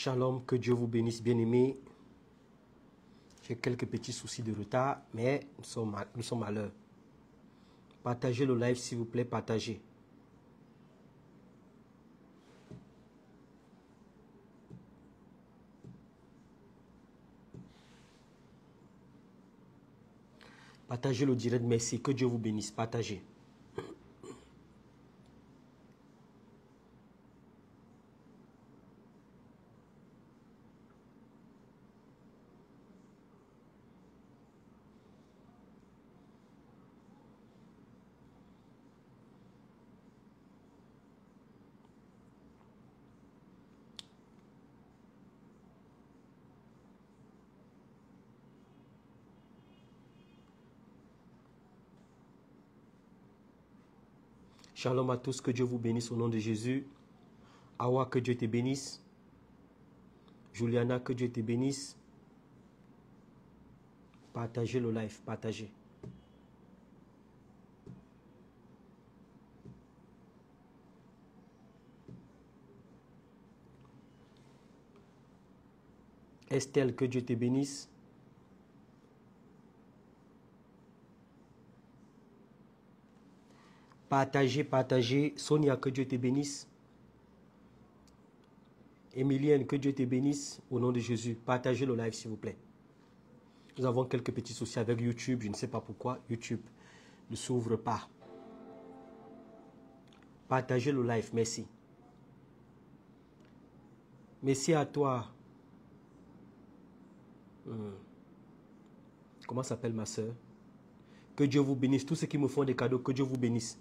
Shalom, que Dieu vous bénisse, bien-aimés. J'ai quelques petits soucis de retard, mais nous sommes à l'heure. Partagez le live, s'il vous plaît, partagez. Partagez le direct, merci. Que Dieu vous bénisse, partagez. Shalom à tous, que Dieu vous bénisse au nom de Jésus. Awa, que Dieu te bénisse. Juliana, que Dieu te bénisse. Partagez le live, partagez. Estelle, que Dieu te bénisse. Partagez, partagez. Sonia, que Dieu te bénisse. Emilienne, que Dieu te bénisse. Au nom de Jésus, partagez le live, s'il vous plaît. Nous avons quelques petits soucis avec YouTube. Je ne sais pas pourquoi. YouTube ne s'ouvre pas. Partagez le live, merci. Merci à toi. Comment s'appelle ma soeur? Que Dieu vous bénisse. Tous ceux qui me font des cadeaux, que Dieu vous bénisse.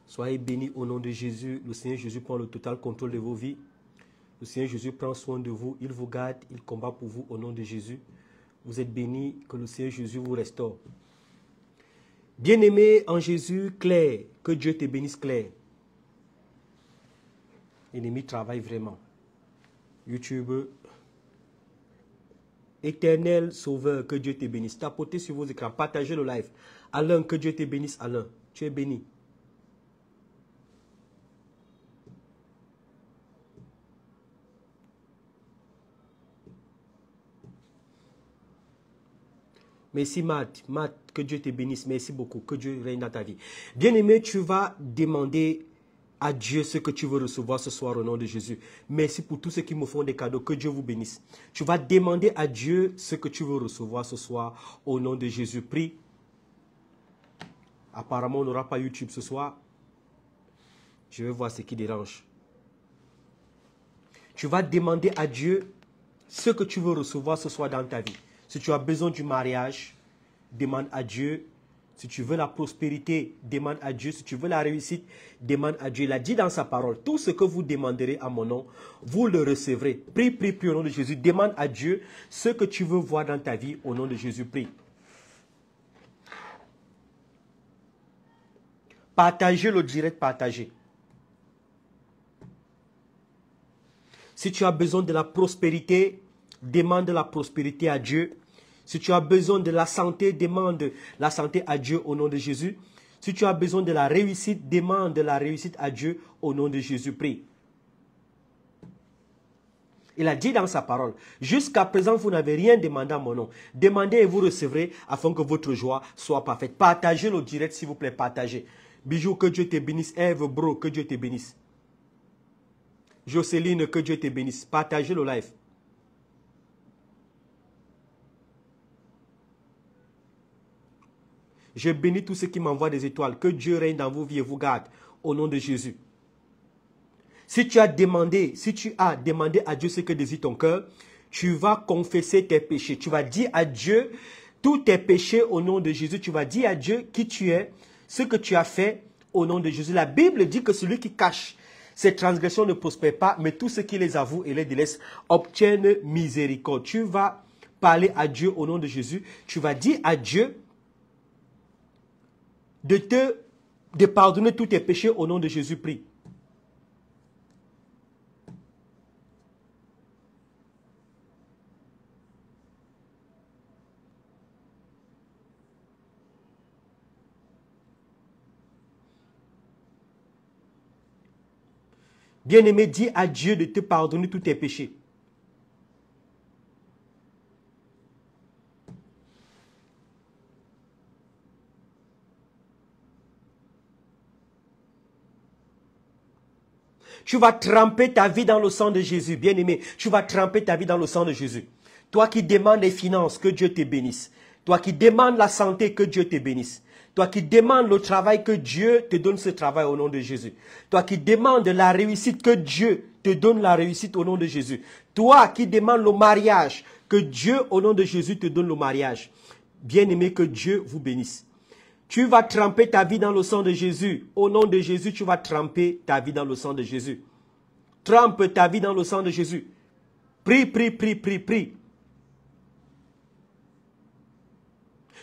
Soyez bénis au nom de Jésus. Le Seigneur Jésus prend le total contrôle de vos vies. Le Seigneur Jésus prend soin de vous. Il vous garde. Il combat pour vous au nom de Jésus. Vous êtes bénis. Que le Seigneur Jésus vous restaure. Bien-aimé en Jésus, Claire. Que Dieu te bénisse, Claire. L'ennemi travaille vraiment. YouTube. Éternel Sauveur, que Dieu te bénisse. Tapotez sur vos écrans. Partagez le live. Alain, que Dieu te bénisse, Alain. Tu es béni. Merci Matt. Matt, que Dieu te bénisse. Merci beaucoup. Que Dieu règne dans ta vie. Bien-aimé, tu vas demander à Dieu ce que tu veux recevoir ce soir au nom de Jésus. Merci pour tous ceux qui me font des cadeaux. Que Dieu vous bénisse. Tu vas demander à Dieu ce que tu veux recevoir ce soir au nom de Jésus. Prie. Apparemment, on n'aura pas YouTube ce soir. Je vais voir ce qui dérange. Tu vas demander à Dieu ce que tu veux recevoir ce soir dans ta vie. Si tu as besoin du mariage, demande à Dieu. Si tu veux la prospérité, demande à Dieu. Si tu veux la réussite, demande à Dieu. Il a dit dans sa parole, tout ce que vous demanderez à mon nom, vous le recevrez. Prie, prie, prie au nom de Jésus. Demande à Dieu ce que tu veux voir dans ta vie au nom de Jésus. Prie. Partagez le direct, partagez. Si tu as besoin de la prospérité, demande la prospérité à Dieu. Si tu as besoin de la santé, demande la santé à Dieu au nom de Jésus. Si tu as besoin de la réussite, demande la réussite à Dieu au nom de Jésus. Prie. Il a dit dans sa parole, jusqu'à présent, vous n'avez rien demandé à mon nom. Demandez et vous recevrez afin que votre joie soit parfaite. Partagez le direct, s'il vous plaît, partagez. Bijou, que Dieu te bénisse. Eve, bro, que Dieu te bénisse. Jocelyne, que Dieu te bénisse. Partagez le live. Je bénis tous ceux qui m'envoient des étoiles. Que Dieu règne dans vos vies et vous garde. Au nom de Jésus. Si tu as demandé à Dieu ce que désire ton cœur, tu vas confesser tes péchés. Tu vas dire à Dieu tous tes péchés au nom de Jésus. Tu vas dire à Dieu qui tu es, ce que tu as fait au nom de Jésus. La Bible dit que celui qui cache ses transgressions ne prospère pas, mais tous ceux qui les avouent et les délaissent obtiennent miséricorde. Tu vas parler à Dieu au nom de Jésus. Tu vas dire à Dieu de pardonner tous tes péchés au nom de Jésus, prie. Bien-aimé, dis à Dieu de te pardonner tous tes péchés. Tu vas tremper ta vie dans le sang de Jésus. Bien-aimé, tu vas tremper ta vie dans le sang de Jésus. Toi qui demandes les finances, que Dieu te bénisse. Toi qui demandes la santé, que Dieu te bénisse. Toi qui demandes le travail, que Dieu te donne ce travail au nom de Jésus. Toi qui demandes la réussite, que Dieu te donne la réussite au nom de Jésus. Toi qui demandes le mariage, que Dieu au nom de Jésus te donne le mariage. Bien-aimé, que Dieu vous bénisse. Tu vas tremper ta vie dans le sang de Jésus. Au nom de Jésus, tu vas tremper ta vie dans le sang de Jésus. Trempe ta vie dans le sang de Jésus. Prie, prie, prie, prie, prie.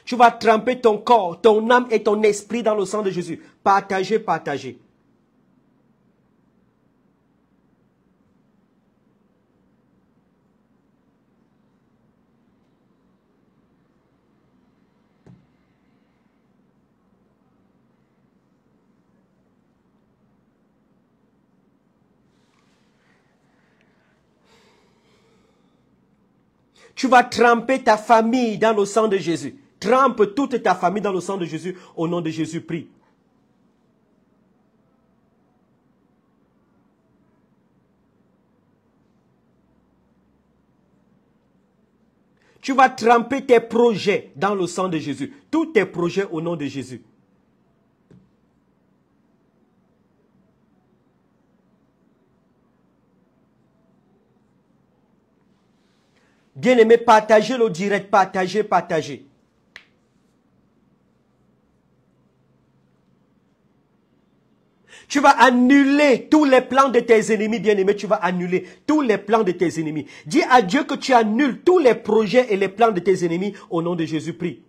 Tu vas tremper ton corps, ton âme et ton esprit dans le sang de Jésus. Partagez, partagez. Tu vas tremper ta famille dans le sang de Jésus. Trempe toute ta famille dans le sang de Jésus. Au nom de Jésus, prie. Tu vas tremper tes projets dans le sang de Jésus. Tous tes projets au nom de Jésus. Bien-aimé, partagez le direct, partagez, partagez. Tu vas annuler tous les plans de tes ennemis, bien-aimé. Tu vas annuler tous les plans de tes ennemis. Dis à Dieu que tu annules tous les projets et les plans de tes ennemis au nom de Jésus. Prie.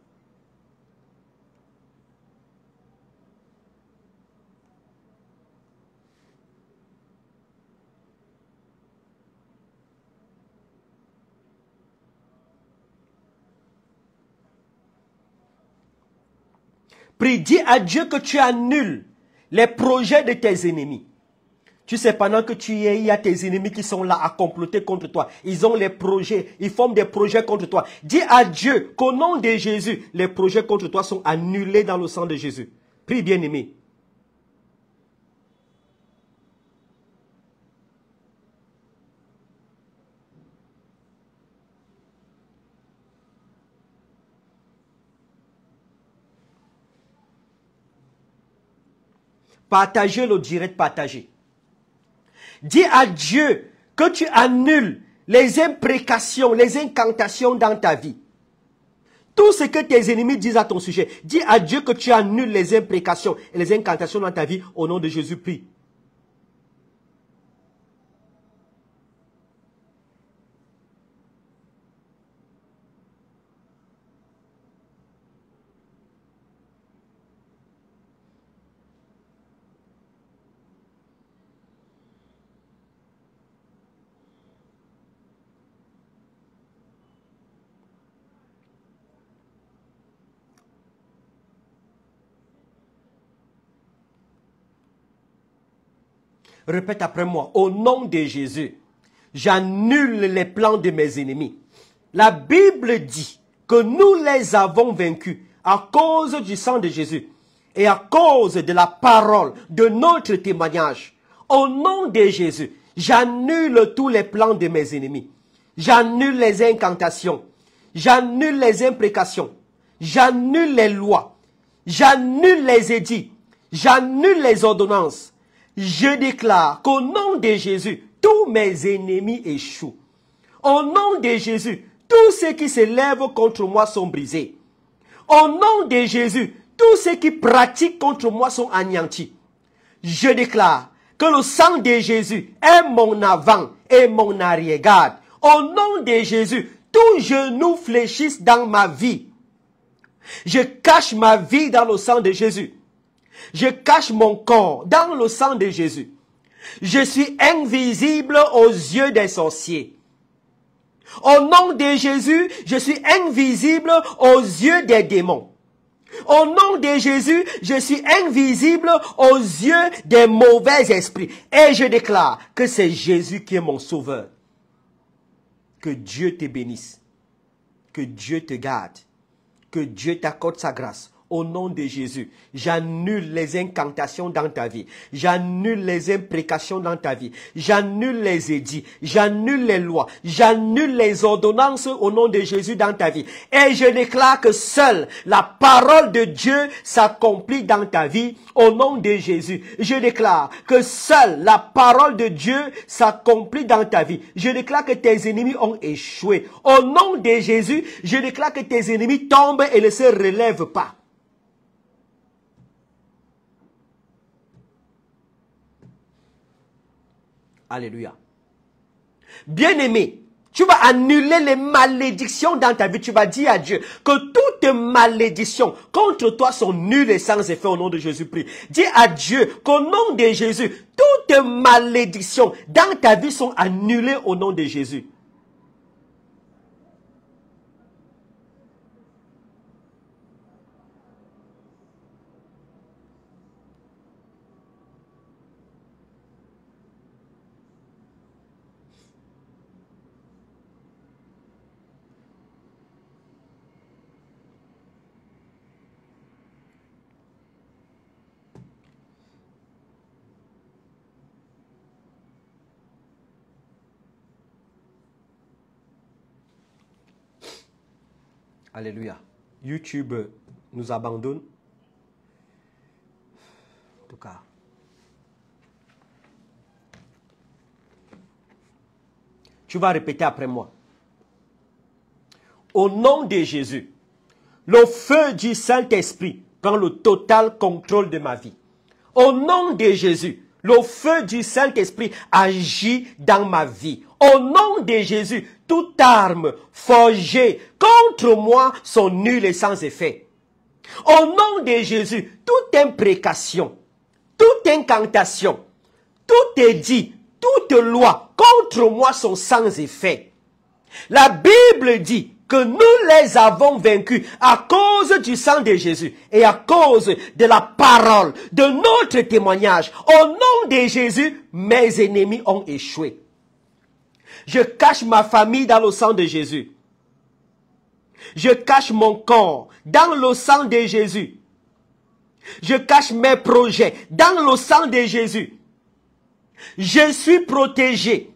Prie, dis à Dieu que tu annules les projets de tes ennemis. Tu sais, pendant que tu y es, il y a tes ennemis qui sont là à comploter contre toi. Ils ont les projets, ils forment des projets contre toi. Dis à Dieu qu'au nom de Jésus, les projets contre toi sont annulés dans le sang de Jésus. Prie, bien-aimé. Partagez le direct, partagez. Dis à Dieu que tu annules les imprécations, les incantations dans ta vie. Tout ce que tes ennemis disent à ton sujet, dis à Dieu que tu annules les imprécations et les incantations dans ta vie au nom de Jésus. Prie. Répète après moi. Au nom de Jésus, j'annule les plans de mes ennemis. La Bible dit que nous les avons vaincus à cause du sang de Jésus et à cause de la parole de notre témoignage. Au nom de Jésus, j'annule tous les plans de mes ennemis. J'annule les incantations. J'annule les imprécations. J'annule les lois. J'annule les édits. J'annule les ordonnances. Je déclare qu'au nom de Jésus, tous mes ennemis échouent. Au nom de Jésus, tous ceux qui se lèvent contre moi sont brisés. Au nom de Jésus, tous ceux qui pratiquent contre moi sont anéantis. Je déclare que le sang de Jésus est mon avant et mon arrière-garde. Au nom de Jésus, tous genoux fléchissent dans ma vie. Je cache ma vie dans le sang de Jésus. Je cache mon corps dans le sang de Jésus. Je suis invisible aux yeux des sorciers. Au nom de Jésus, je suis invisible aux yeux des démons. Au nom de Jésus, je suis invisible aux yeux des mauvais esprits. Et je déclare que c'est Jésus qui est mon sauveur. Que Dieu te bénisse. Que Dieu te garde. Que Dieu t'accorde sa grâce. Au nom de Jésus, j'annule les incantations dans ta vie. J'annule les imprécations dans ta vie. J'annule les édits. J'annule les lois. J'annule les ordonnances au nom de Jésus dans ta vie. Et je déclare que seule la parole de Dieu s'accomplit dans ta vie au nom de Jésus. Je déclare que seule la parole de Dieu s'accomplit dans ta vie. Je déclare que tes ennemis ont échoué. Au nom de Jésus, je déclare que tes ennemis tombent et ne se relèvent pas. Alléluia. Bien-aimé, tu vas annuler les malédictions dans ta vie. Tu vas dire à Dieu que toutes malédictions contre toi sont nulles et sans effet au nom de Jésus-Christ. Dis à Dieu qu'au nom de Jésus, toutes malédictions dans ta vie sont annulées au nom de Jésus. Alléluia. YouTube nous abandonne. En tout cas. Tu vas répéter après moi. Au nom de Jésus, le feu du Saint-Esprit prend le total contrôle de ma vie. Au nom de Jésus, le feu du Saint-Esprit agit dans ma vie. Au nom de Jésus, toute arme forgée contre moi sont nulles et sans effet. Au nom de Jésus, toute imprécation, toute incantation, tout édit, toute loi contre moi sont sans effet. La Bible dit que nous les avons vaincus à cause du sang de Jésus et à cause de la parole, de notre témoignage. Au nom de Jésus, mes ennemis ont échoué. Je cache ma famille dans le sang de Jésus. Je cache mon corps dans le sang de Jésus. Je cache mes projets dans le sang de Jésus. Je suis protégé.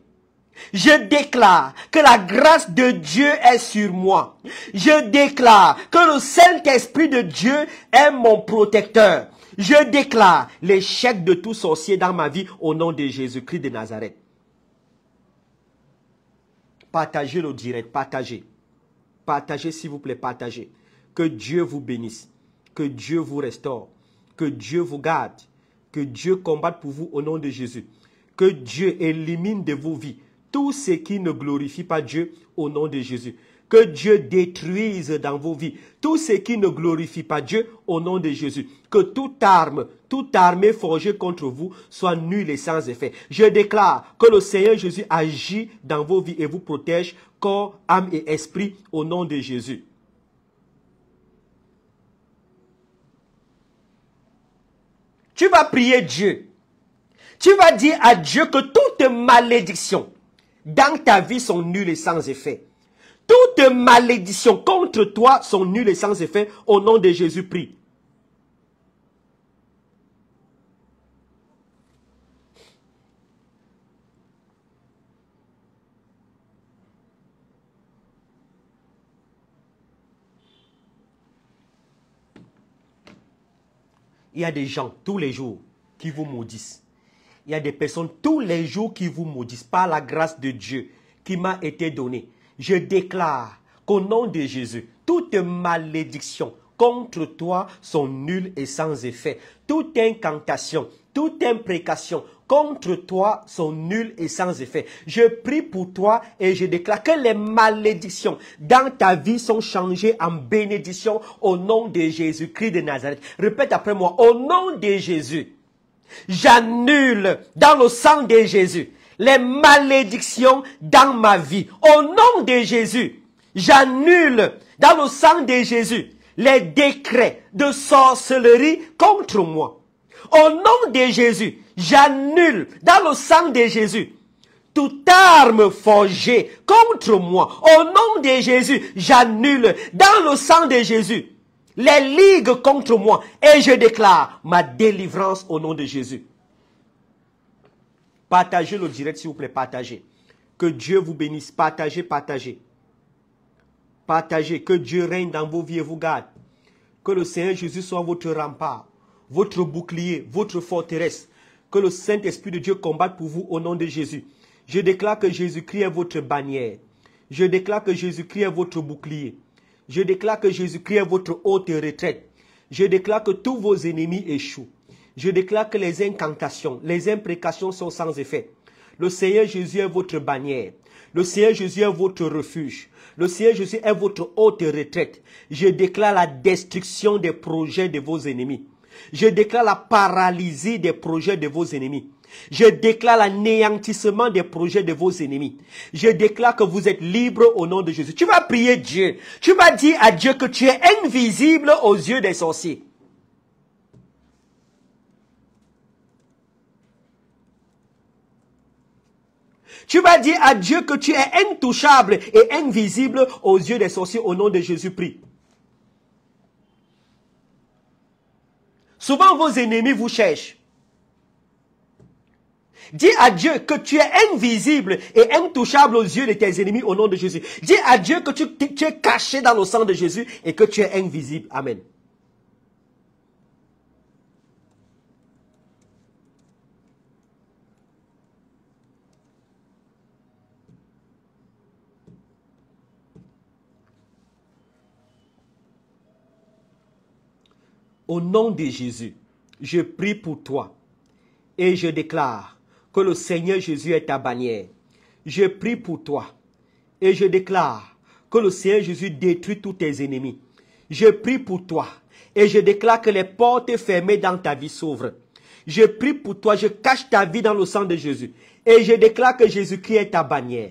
Je déclare que la grâce de Dieu est sur moi. Je déclare que le Saint-Esprit de Dieu est mon protecteur. Je déclare l'échec de tout sorcier dans ma vie au nom de Jésus-Christ de Nazareth. Partagez le direct, partagez. Partagez s'il vous plaît, partagez. Que Dieu vous bénisse. Que Dieu vous restaure. Que Dieu vous garde. Que Dieu combatte pour vous au nom de Jésus. Que Dieu élimine de vos vies tout ce qui ne glorifie pas Dieu au nom de Jésus. Que Dieu détruise dans vos vies tout ce qui ne glorifie pas Dieu au nom de Jésus. Que toute arme, toute armée forgée contre vous soit nulle et sans effet. Je déclare que le Seigneur Jésus agit dans vos vies et vous protège corps, âme et esprit au nom de Jésus. Tu vas prier Dieu. Tu vas dire à Dieu que toute malédiction dans ta vie sont nulles et sans effet. Toutes malédictions contre toi sont nulles et sans effet au nom de Jésus, prie. Il y a des gens tous les jours qui vous maudissent. Il y a des personnes tous les jours qui vous maudissent par la grâce de Dieu qui m'a été donnée. Je déclare qu'au nom de Jésus, toute malédiction contre toi sont nulles et sans effet. Toute incantation, toute imprécation contre toi sont nulles et sans effet. Je prie pour toi et je déclare que les malédictions dans ta vie sont changées en bénédictions au nom de Jésus-Christ de Nazareth. Répète après moi, au nom de Jésus. J'annule dans le sang de Jésus les malédictions dans ma vie. Au nom de Jésus, j'annule dans le sang de Jésus les décrets de sorcellerie contre moi. Au nom de Jésus, j'annule dans le sang de Jésus toute arme forgée contre moi. Au nom de Jésus, j'annule dans le sang de Jésus les ligues contre moi et je déclare ma délivrance au nom de Jésus. Partagez le direct s'il vous plaît, partagez. Que Dieu vous bénisse, partagez, partagez. Partagez, que Dieu règne dans vos vies et vous garde. Que le Seigneur Jésus soit votre rempart, votre bouclier, votre forteresse. Que le Saint-Esprit de Dieu combatte pour vous au nom de Jésus. Je déclare que Jésus-Christ est votre bannière. Je déclare que Jésus-Christ est votre bouclier. Je déclare que Jésus-Christ est votre haute retraite. Je déclare que tous vos ennemis échouent. Je déclare que les incantations, les imprécations sont sans effet. Le Seigneur Jésus est votre bannière. Le Seigneur Jésus est votre refuge. Le Seigneur Jésus est votre haute retraite. Je déclare la destruction des projets de vos ennemis. Je déclare la paralysie des projets de vos ennemis. Je déclare l'anéantissement des projets de vos ennemis. Je déclare que vous êtes libres au nom de Jésus. Tu vas prier Dieu. Tu vas dire à Dieu que tu es invisible aux yeux des sorciers. Tu vas dire à Dieu que tu es intouchable et invisible aux yeux des sorciers au nom de Jésus. Prie. Souvent vos ennemis vous cherchent. Dis à Dieu que tu es invisible et intouchable aux yeux de tes ennemis au nom de Jésus. Dis à Dieu que tu es caché dans le sang de Jésus et que tu es invisible. Amen. Au nom de Jésus, je prie pour toi et je déclare que le Seigneur Jésus est ta bannière. Je prie pour toi et je déclare que le Seigneur Jésus détruit tous tes ennemis. Je prie pour toi et je déclare que les portes fermées dans ta vie s'ouvrent. Je prie pour toi, je cache ta vie dans le sang de Jésus et je déclare que Jésus-Christ est ta bannière.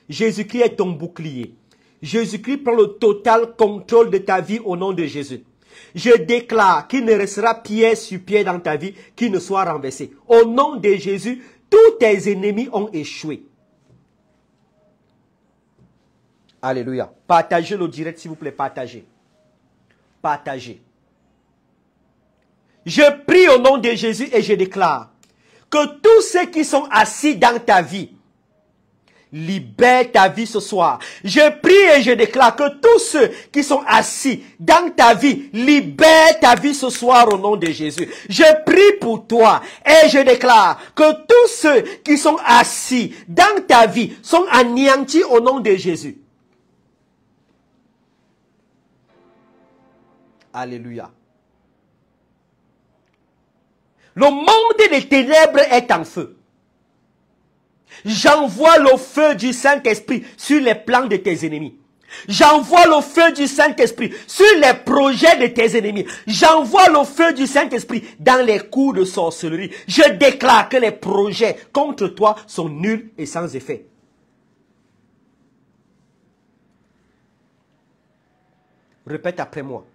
Jésus-Christ est ton bouclier. Jésus-Christ prend le total contrôle de ta vie au nom de Jésus. Je déclare qu'il ne restera pierre sur pierre dans ta vie qui ne soit renversé. Au nom de Jésus, tous tes ennemis ont échoué. Alléluia. Partagez le direct s'il vous plaît, partagez. Partagez. Je prie au nom de Jésus et je déclare que tous ceux qui sont assis dans ta vie, libère ta vie ce soir. Je prie et je déclare que tous ceux qui sont assis dans ta vie, libère ta vie ce soir au nom de Jésus. Je prie pour toi et je déclare que tous ceux qui sont assis dans ta vie sont anéantis au nom de Jésus. Alléluia. Le monde des ténèbres est en feu. J'envoie le feu du Saint-Esprit sur les plans de tes ennemis. J'envoie le feu du Saint-Esprit sur les projets de tes ennemis. J'envoie le feu du Saint-Esprit dans les coups de sorcellerie. Je déclare que les projets contre toi sont nuls et sans effet. Répète après moi.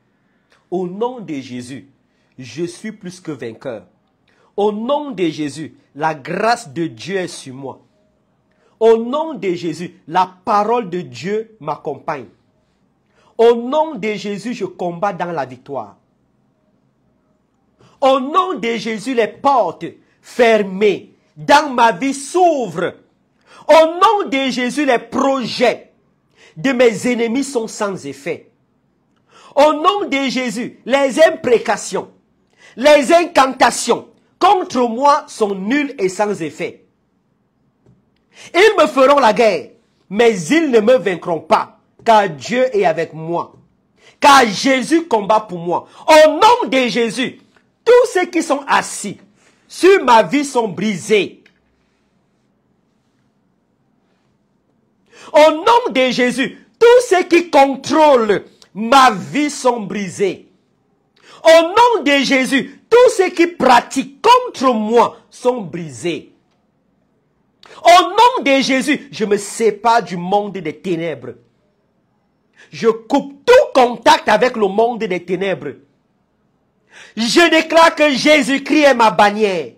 Au nom de Jésus, je suis plus que vainqueur. Au nom de Jésus, la grâce de Dieu est sur moi. Au nom de Jésus, la parole de Dieu m'accompagne. Au nom de Jésus, je combats dans la victoire. Au nom de Jésus, les portes fermées dans ma vie s'ouvrent. Au nom de Jésus, les projets de mes ennemis sont sans effet. Au nom de Jésus, les imprécations, les incantations contre moi sont nulles et sans effet. Ils me feront la guerre, mais ils ne me vaincront pas, car Dieu est avec moi. Car Jésus combat pour moi. Au nom de Jésus, tous ceux qui sont assis sur ma vie sont brisés. Au nom de Jésus, tous ceux qui contrôlent ma vie sont brisés. Au nom de Jésus, tous ceux qui pratiquent contre moi sont brisés. Au nom de Jésus, je me sépare du monde des ténèbres. Je coupe tout contact avec le monde des ténèbres. Je déclare que Jésus-Christ est ma bannière.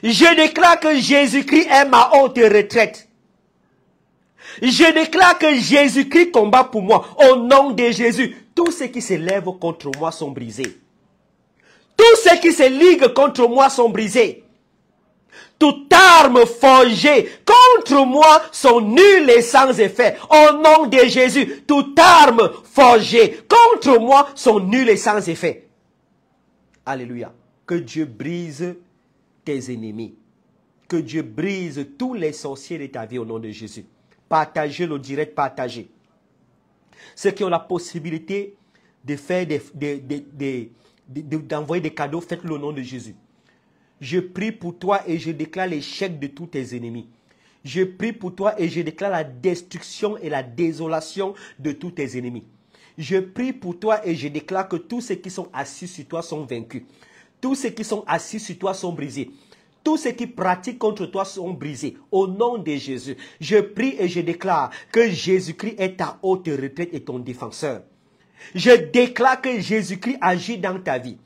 Je déclare que Jésus-Christ est ma haute retraite. Je déclare que Jésus-Christ combat pour moi. Au nom de Jésus, tous ceux qui se lèvent contre moi sont brisés. Tous ceux qui se liguent contre moi sont brisés. Toute arme forgée contre moi sont nulles et sans effet. Au nom de Jésus, toute arme forgée contre moi sont nulles et sans effet. Alléluia. Que Dieu brise tes ennemis. Que Dieu brise tous les sorciers de ta vie au nom de Jésus. Partagez le direct, partagez. Ceux qui ont la possibilité de faire d'envoyer des cadeaux, faites-le au nom de Jésus. Je prie pour toi et je déclare l'échec de tous tes ennemis. Je prie pour toi et je déclare la destruction et la désolation de tous tes ennemis. Je prie pour toi et je déclare que tous ceux qui sont assis sur toi sont vaincus. Tous ceux qui sont assis sur toi sont brisés. Tous ceux qui pratiquent contre toi sont brisés. Au nom de Jésus, je prie et je déclare que Jésus-Christ est ta haute retraite et ton défenseur. Je déclare que Jésus-Christ agit dans ta vie.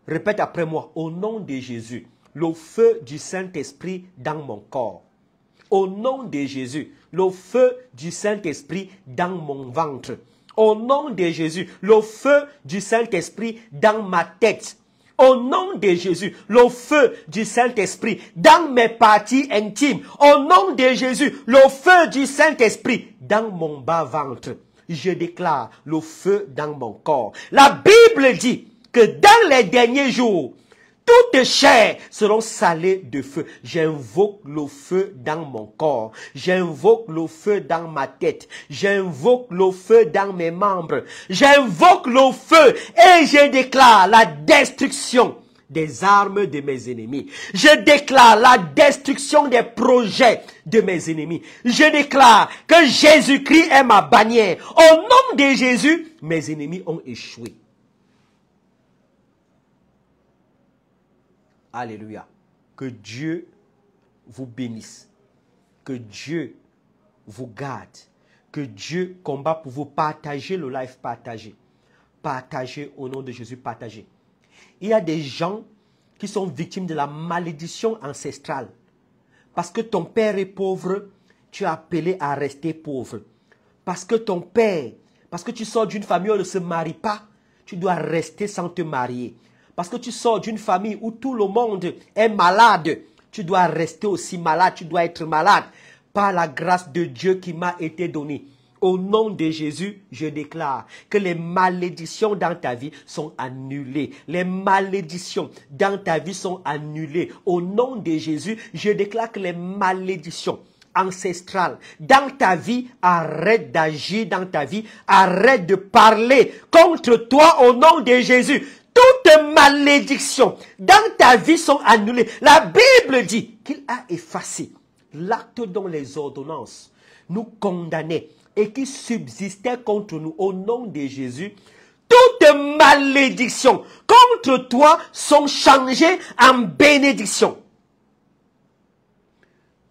Répète après moi, au nom de Jésus, le feu du Saint-Esprit dans mon corps. Au nom de Jésus, le feu du Saint-Esprit dans mon ventre. Au nom de Jésus, le feu du Saint-Esprit dans ma tête. Au nom de Jésus, le feu du Saint-Esprit dans mes parties intimes. Au nom de Jésus, le feu du Saint-Esprit dans mon bas-ventre. Je déclare le feu dans mon corps. La Bible dit que dans les derniers jours, toutes chairs seront salées de feu. J'invoque le feu dans mon corps. J'invoque le feu dans ma tête. J'invoque le feu dans mes membres. J'invoque le feu et je déclare la destruction des armes de mes ennemis. Je déclare la destruction des projets de mes ennemis. Je déclare que Jésus-Christ est ma bannière. Au nom de Jésus, mes ennemis ont échoué. Alléluia. Que Dieu vous bénisse. Que Dieu vous garde. Que Dieu combat pour vous. Partagez le live, partagez. Partagez au nom de Jésus, partagez. Il y a des gens qui sont victimes de la malédiction ancestrale. Parce que ton père est pauvre, tu es appelé à rester pauvre. Parce que ton père, parce que tu sors d'une famille où on ne se marie pas, tu dois rester sans te marier. Parce que tu sors d'une famille où tout le monde est malade, tu dois rester aussi malade, tu dois être malade. Par la grâce de Dieu qui m'a été donnée. Au nom de Jésus, je déclare que les malédictions dans ta vie sont annulées. Les malédictions dans ta vie sont annulées. Au nom de Jésus, je déclare que les malédictions ancestrales dans ta vie arrêtent d'agir dans ta vie. Arrête de parler contre toi au nom de Jésus. Toutes malédictions dans ta vie sont annulées. La Bible dit qu'il a effacé l'acte dont les ordonnances nous condamnaient et qui subsistait contre nous. Au nom de Jésus, toutes malédictions contre toi sont changées en bénédictions.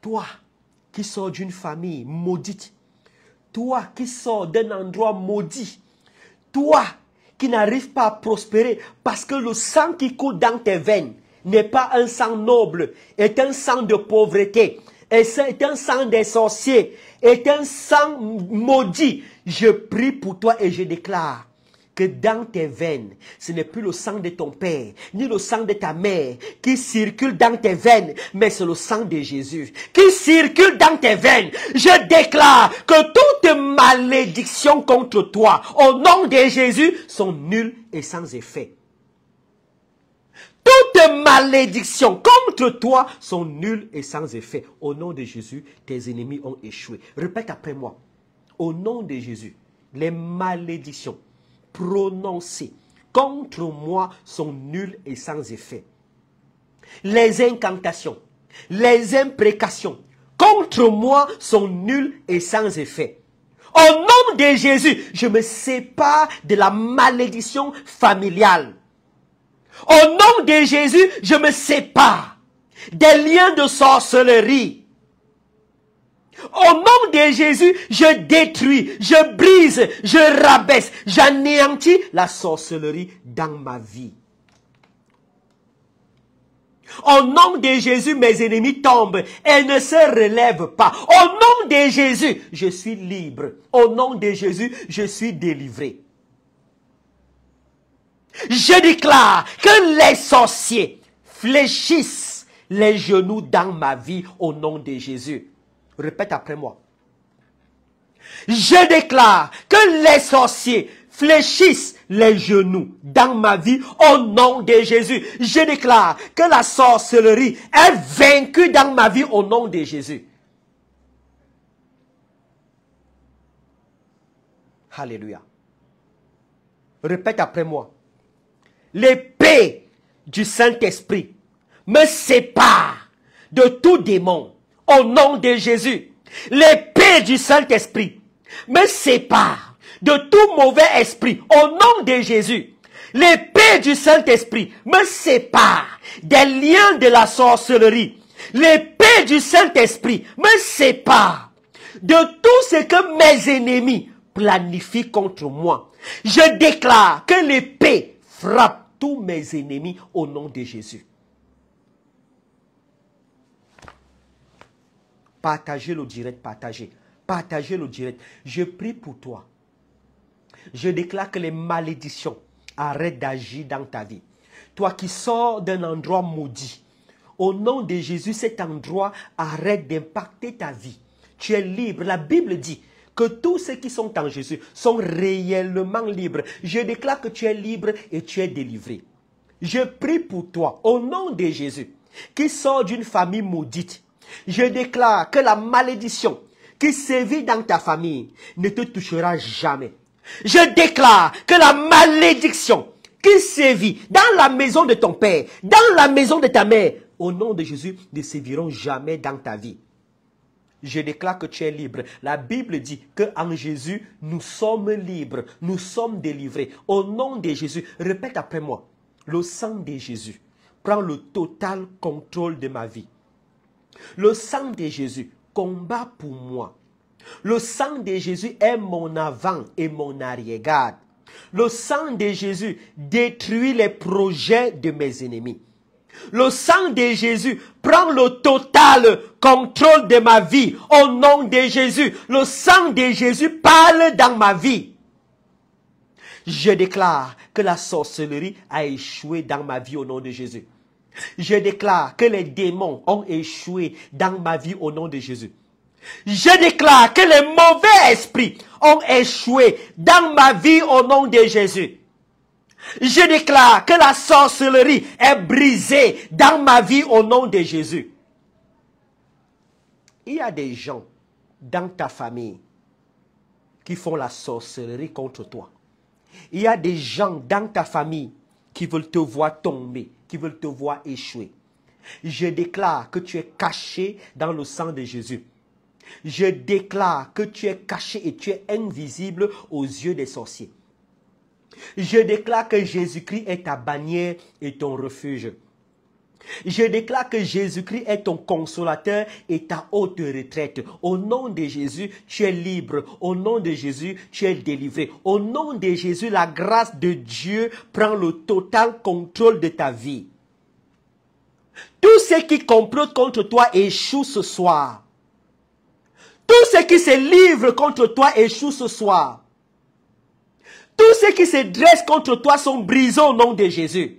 Toi qui sors d'une famille maudite, toi qui sors d'un endroit maudit, toi qui n'arrive pas à prospérer parce que le sang qui coule dans tes veines n'est pas un sang noble, est un sang de pauvreté, est un sang des sorciers, est un sang maudit. Je prie pour toi et je déclare que dans tes veines, ce n'est plus le sang de ton père, ni le sang de ta mère qui circule dans tes veines, mais c'est le sang de Jésus qui circule dans tes veines. Je déclare que toute malédiction contre toi, au nom de Jésus, sont nulles et sans effet. Toutes malédictions contre toi sont nulles et sans effet. Au nom de Jésus, tes ennemis ont échoué. Répète après moi. Au nom de Jésus, les malédictions prononcées contre moi sont nulles et sans effet. Les incantations, les imprécations contre moi sont nulles et sans effet. Au nom de Jésus, je me sépare de la malédiction familiale. Au nom de Jésus, je me sépare des liens de sorcellerie. Au nom de Jésus, je détruis, je brise, je rabaisse, j'anéantis la sorcellerie dans ma vie. Au nom de Jésus, mes ennemis tombent et ne se relèvent pas. Au nom de Jésus, je suis libre. Au nom de Jésus, je suis délivré. Je déclare que les sorciers fléchissent les genoux dans ma vie au nom de Jésus. Répète après moi. Je déclare que les sorciers fléchissent les genoux dans ma vie au nom de Jésus. Je déclare que la sorcellerie est vaincue dans ma vie au nom de Jésus. Alléluia. Répète après moi. L'épée du Saint-Esprit me sépare de tout démon au nom de Jésus. L'épée du Saint-Esprit me sépare de tout mauvais esprit au nom de Jésus. L'épée du Saint-Esprit me sépare des liens de la sorcellerie. L'épée du Saint-Esprit me sépare de tout ce que mes ennemis planifient contre moi. Je déclare que l'épée frappe tous mes ennemis au nom de Jésus. Partagez le direct, partagez. Partagez le direct. Je prie pour toi. Je déclare que les malédictions arrêtent d'agir dans ta vie. Toi qui sors d'un endroit maudit, au nom de Jésus, cet endroit arrête d'impacter ta vie. Tu es libre. La Bible dit que tous ceux qui sont en Jésus sont réellement libres. Je déclare que tu es libre et tu es délivré. Je prie pour toi, au nom de Jésus, qui sort d'une famille maudite. Je déclare que la malédiction qui sévit dans ta famille ne te touchera jamais. Je déclare que la malédiction qui sévit dans la maison de ton père, dans la maison de ta mère, au nom de Jésus, ne séviront jamais dans ta vie. Je déclare que tu es libre. La Bible dit qu'en Jésus, nous sommes libres, nous sommes délivrés. Au nom de Jésus, répète après moi. Le sang de Jésus prend le total contrôle de ma vie. Le sang de Jésus combat pour moi. Le sang de Jésus est mon avant et mon arrière-garde. Le sang de Jésus détruit les projets de mes ennemis. Le sang de Jésus prend le total contrôle de ma vie. Au nom de Jésus, le sang de Jésus parle dans ma vie. Je déclare que la sorcellerie a échoué dans ma vie au nom de Jésus. Je déclare que les démons ont échoué dans ma vie au nom de Jésus. Je déclare que les mauvais esprits ont échoué dans ma vie au nom de Jésus. Je déclare que la sorcellerie est brisée dans ma vie au nom de Jésus. Il y a des gens dans ta famille qui font la sorcellerie contre toi. Il y a des gens dans ta famille qui veulent te voir tomber, qui veulent te voir échouer. Je déclare que tu es caché dans le sang de Jésus. Je déclare que tu es caché et tu es invisible aux yeux des sorciers. Je déclare que Jésus-Christ est ta bannière et ton refuge. Je déclare que Jésus-Christ est ton consolateur et ta haute retraite. Au nom de Jésus, tu es libre. Au nom de Jésus, tu es délivré. Au nom de Jésus, la grâce de Dieu prend le total contrôle de ta vie. Tous ceux qui complotent contre toi échouent ce soir. Tous ceux qui se livrent contre toi échouent ce soir. Tous ceux qui se dressent contre toi sont brisés au nom de Jésus.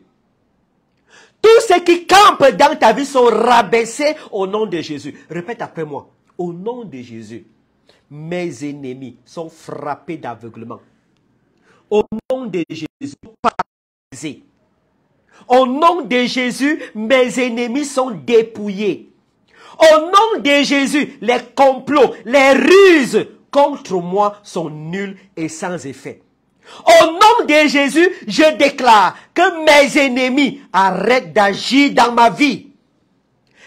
Tous ceux qui campent dans ta vie sont rabaissés au nom de Jésus. Répète après moi. Au nom de Jésus, mes ennemis sont frappés d'aveuglement. Au nom de Jésus, paralysés. Au nom de Jésus, mes ennemis sont dépouillés. Au nom de Jésus, les complots, les ruses contre moi sont nuls et sans effet. Au nom de Jésus, je déclare que mes ennemis arrêtent d'agir dans ma vie.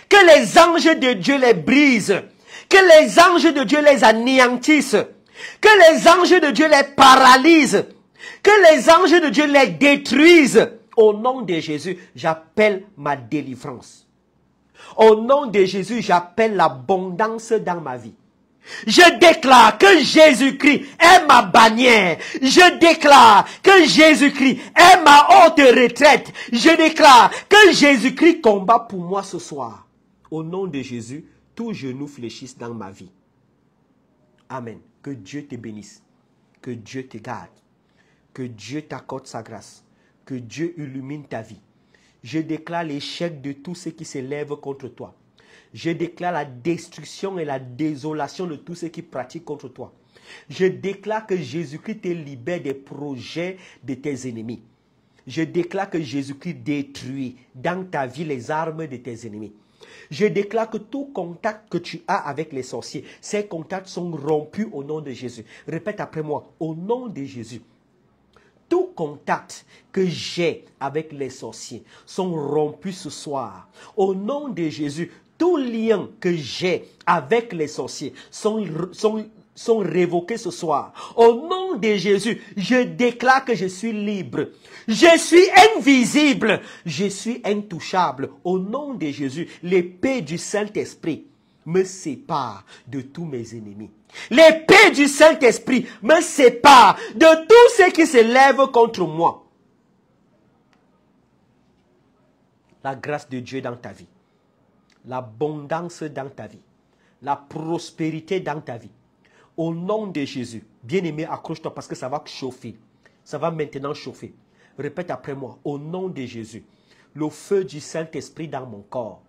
Que les anges de Dieu les brisent. Que les anges de Dieu les anéantissent. Que les anges de Dieu les paralysent. Que les anges de Dieu les détruisent. Au nom de Jésus, j'appelle ma délivrance. Au nom de Jésus, j'appelle l'abondance dans ma vie. Je déclare que Jésus-Christ est ma bannière. Je déclare que Jésus-Christ est ma haute retraite. Je déclare que Jésus-Christ combat pour moi ce soir. Au nom de Jésus, tous genoux fléchissent dans ma vie. Amen. Que Dieu te bénisse. Que Dieu te garde. Que Dieu t'accorde sa grâce. Que Dieu illumine ta vie. Je déclare l'échec de tous ceux qui s'élèvent contre toi. Je déclare la destruction et la désolation de tous ceux qui pratiquent contre toi. Je déclare que Jésus-Christ te libère des projets de tes ennemis. Je déclare que Jésus-Christ détruit dans ta vie les armes de tes ennemis. Je déclare que tout contact que tu as avec les sorciers, ces contacts sont rompus au nom de Jésus. Répète après moi, au nom de Jésus. Tout contact que j'ai avec les sorciers sont rompus ce soir. Au nom de Jésus, tout lien que j'ai avec les sorciers sont révoqués ce soir. Au nom de Jésus, je déclare que je suis libre. Je suis invisible. Je suis intouchable. Au nom de Jésus, l'épée du Saint-Esprit me sépare de tous mes ennemis. L'épée du Saint-Esprit me sépare de tous ceux qui se lèvent contre moi. La grâce de Dieu dans ta vie. L'abondance dans ta vie. La prospérité dans ta vie. Au nom de Jésus. Bien-aimé, accroche-toi parce que ça va chauffer. Ça va maintenant chauffer. Répète après moi. Au nom de Jésus. Le feu du Saint-Esprit dans mon corps.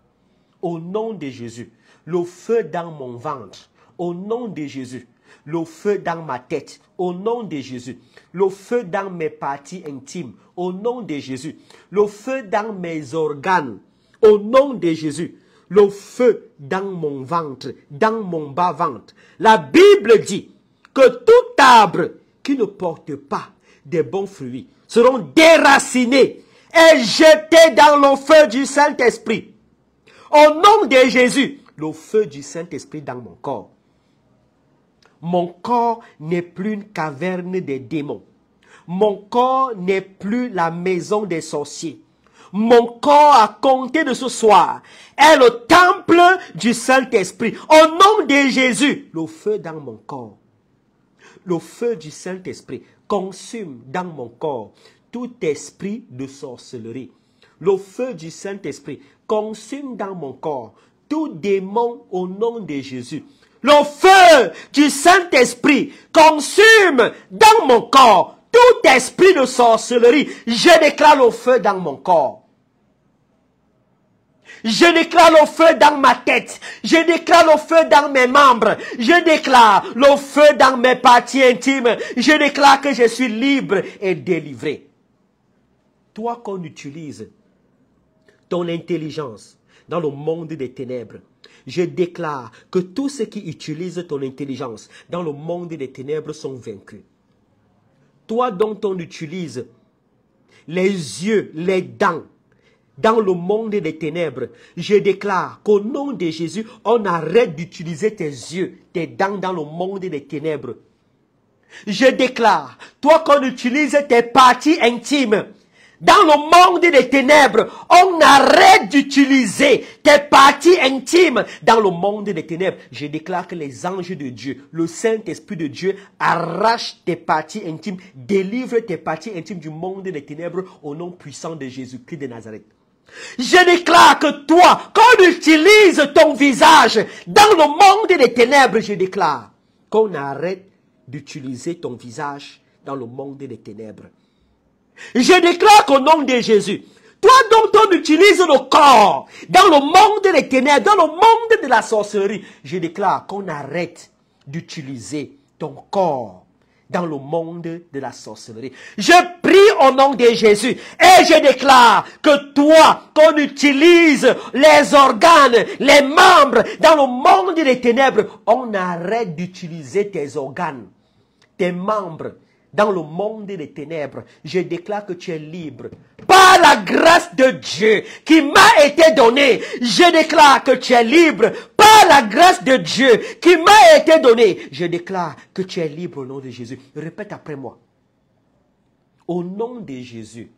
Au nom de Jésus. Le feu dans mon ventre. Au nom de Jésus. Le feu dans ma tête. Au nom de Jésus. Le feu dans mes parties intimes. Au nom de Jésus. Le feu dans mes organes. Au nom de Jésus. Le feu dans mon ventre, dans mon bas-ventre. La Bible dit que tout arbre qui ne porte pas de bons fruits seront déracinés et jetés dans le feu du Saint-Esprit. Au nom de Jésus, le feu du Saint-Esprit dans mon corps. Mon corps n'est plus une caverne des démons. Mon corps n'est plus la maison des sorciers. Mon corps, à compter de ce soir, est le temple du Saint-Esprit. Au nom de Jésus, le feu dans mon corps. Le feu du Saint-Esprit consume dans mon corps tout esprit de sorcellerie. Le feu du Saint-Esprit consume dans mon corps tout démon au nom de Jésus. Le feu du Saint-Esprit consume dans mon corps tout esprit de sorcellerie. Je déclare le feu dans mon corps. Je déclare le feu dans ma tête. Je déclare le feu dans mes membres. Je déclare le feu dans mes parties intimes. Je déclare que je suis libre et délivré. Toi qu'on utilise ton intelligence dans le monde des ténèbres, je déclare que tous ceux qui utilisent ton intelligence dans le monde des ténèbres sont vaincus. Toi dont on utilise les yeux, les dents, dans le monde des ténèbres, je déclare qu'au nom de Jésus, on arrête d'utiliser tes yeux, tes dents dans le monde des ténèbres. Je déclare, toi qu'on utilise tes parties intimes, dans le monde des ténèbres, on arrête d'utiliser tes parties intimes dans le monde des ténèbres. Je déclare que les anges de Dieu, le Saint-Esprit de Dieu, arrache tes parties intimes, délivre tes parties intimes du monde des ténèbres au nom puissant de Jésus-Christ de Nazareth. Je déclare que toi, qu'on utilise ton visage dans le monde des ténèbres, je déclare qu'on arrête d'utiliser ton visage dans le monde des ténèbres. Je déclare qu'au nom de Jésus, toi dont on utilise le corps dans le monde des ténèbres, dans le monde de la sorcellerie, je déclare qu'on arrête d'utiliser ton corps dans le monde de la sorcellerie. Je prie au nom de Jésus et je déclare que toi, qu'on utilise les organes, les membres dans le monde des ténèbres, on arrête d'utiliser tes organes, tes membres dans le monde des ténèbres. Je déclare que tu es libre. Par la grâce de Dieu qui m'a été donnée, je déclare que tu es libre. Par la grâce de Dieu qui m'a été donnée, je déclare que tu es libre au nom de Jésus. Répète après moi. Au nom de Jésus,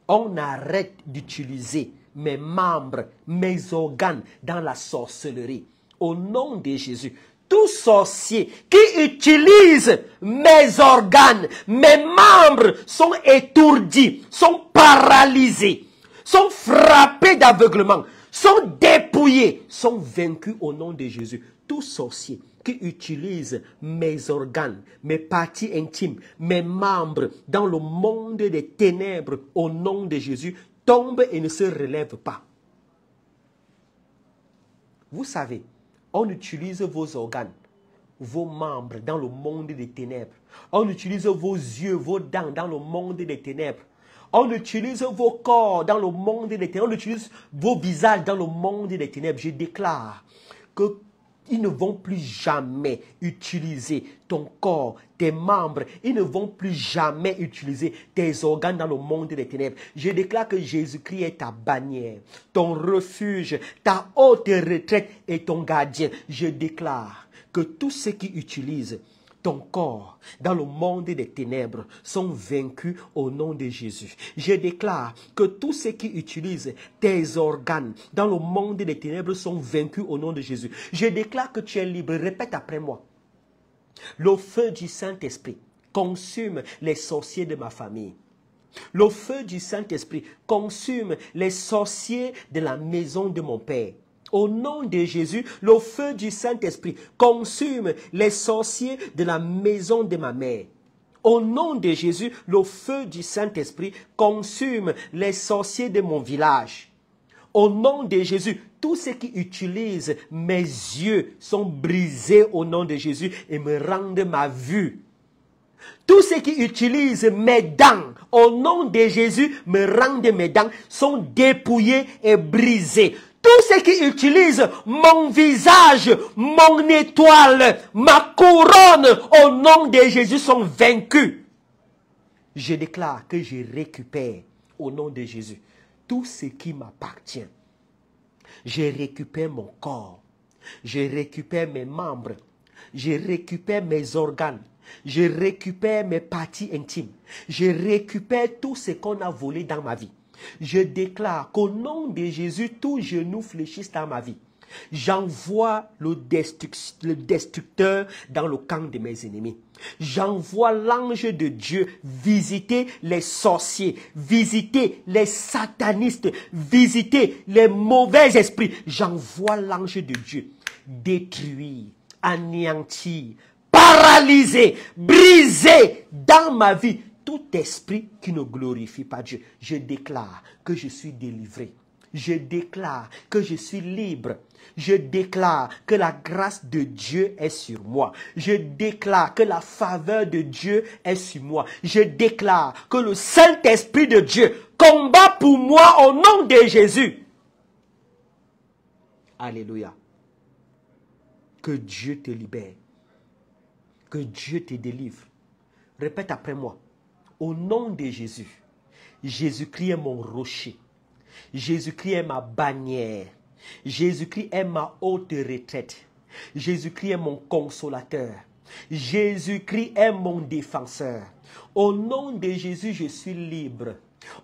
on arrête d'utiliser mes membres, mes organes dans la sorcellerie. Au nom de Jésus, tout sorcier qui utilise mes organes, mes membres sont étourdis, sont paralysés, sont frappés d'aveuglement, sont dépouillés, sont vaincus au nom de Jésus. Tout sorcier qui utilise mes organes, mes parties intimes, mes membres dans le monde des ténèbres au nom de Jésus tombe et ne se relève pas. Vous savez, on utilise vos organes, vos membres dans le monde des ténèbres. On utilise vos yeux, vos dents dans le monde des ténèbres. On utilise vos corps dans le monde des ténèbres. On utilise vos visages dans le monde des ténèbres. Je déclare que ils ne vont plus jamais utiliser ton corps, tes membres. Ils ne vont plus jamais utiliser tes organes dans le monde des ténèbres. Je déclare que Jésus-Christ est ta bannière, ton refuge, ta haute retraite et ton gardien. Je déclare que tous ceux qui utilisent ton corps dans le monde des ténèbres sont vaincus au nom de Jésus. Je déclare que tous ceux qui utilisent tes organes dans le monde des ténèbres sont vaincus au nom de Jésus. Je déclare que tu es libre. Répète après moi. Le feu du Saint-Esprit consume les sorciers de ma famille. Le feu du Saint-Esprit consume les sorciers de la maison de mon Père. Au nom de Jésus, le feu du Saint-Esprit consume les sorciers de la maison de ma mère. Au nom de Jésus, le feu du Saint-Esprit consume les sorciers de mon village. Au nom de Jésus, tous ceux qui utilisent mes yeux sont brisés au nom de Jésus et me rendent ma vue. Tous ceux qui utilisent mes dents, au nom de Jésus, me rendent mes dents, sont dépouillés et brisés. Tous ceux qui utilisent mon visage, mon étoile, ma couronne, au nom de Jésus, sont vaincus. Je déclare que je récupère, au nom de Jésus, tout ce qui m'appartient. Je récupère mon corps, je récupère mes membres, je récupère mes organes, je récupère mes parties intimes, je récupère tout ce qu'on a volé dans ma vie. Je déclare qu'au nom de Jésus, tous genoux fléchissent dans ma vie. J'envoie le destructeur dans le camp de mes ennemis. J'envoie l'ange de Dieu visiter les sorciers, visiter les satanistes, visiter les mauvais esprits. J'envoie l'ange de Dieu détruire, anéantir, paralyser, briser dans ma vie tout esprit qui ne glorifie pas Dieu. Je déclare que je suis délivré. Je déclare que je suis libre. Je déclare que la grâce de Dieu est sur moi. Je déclare que la faveur de Dieu est sur moi. Je déclare que le Saint-Esprit de Dieu combat pour moi au nom de Jésus. Alléluia. Que Dieu te libère. Que Dieu te délivre. Répète après moi. Au nom de Jésus, Jésus-Christ est mon rocher. Jésus-Christ est ma bannière. Jésus-Christ est ma haute retraite. Jésus-Christ est mon consolateur. Jésus-Christ est mon défenseur. Au nom de Jésus, je suis libre.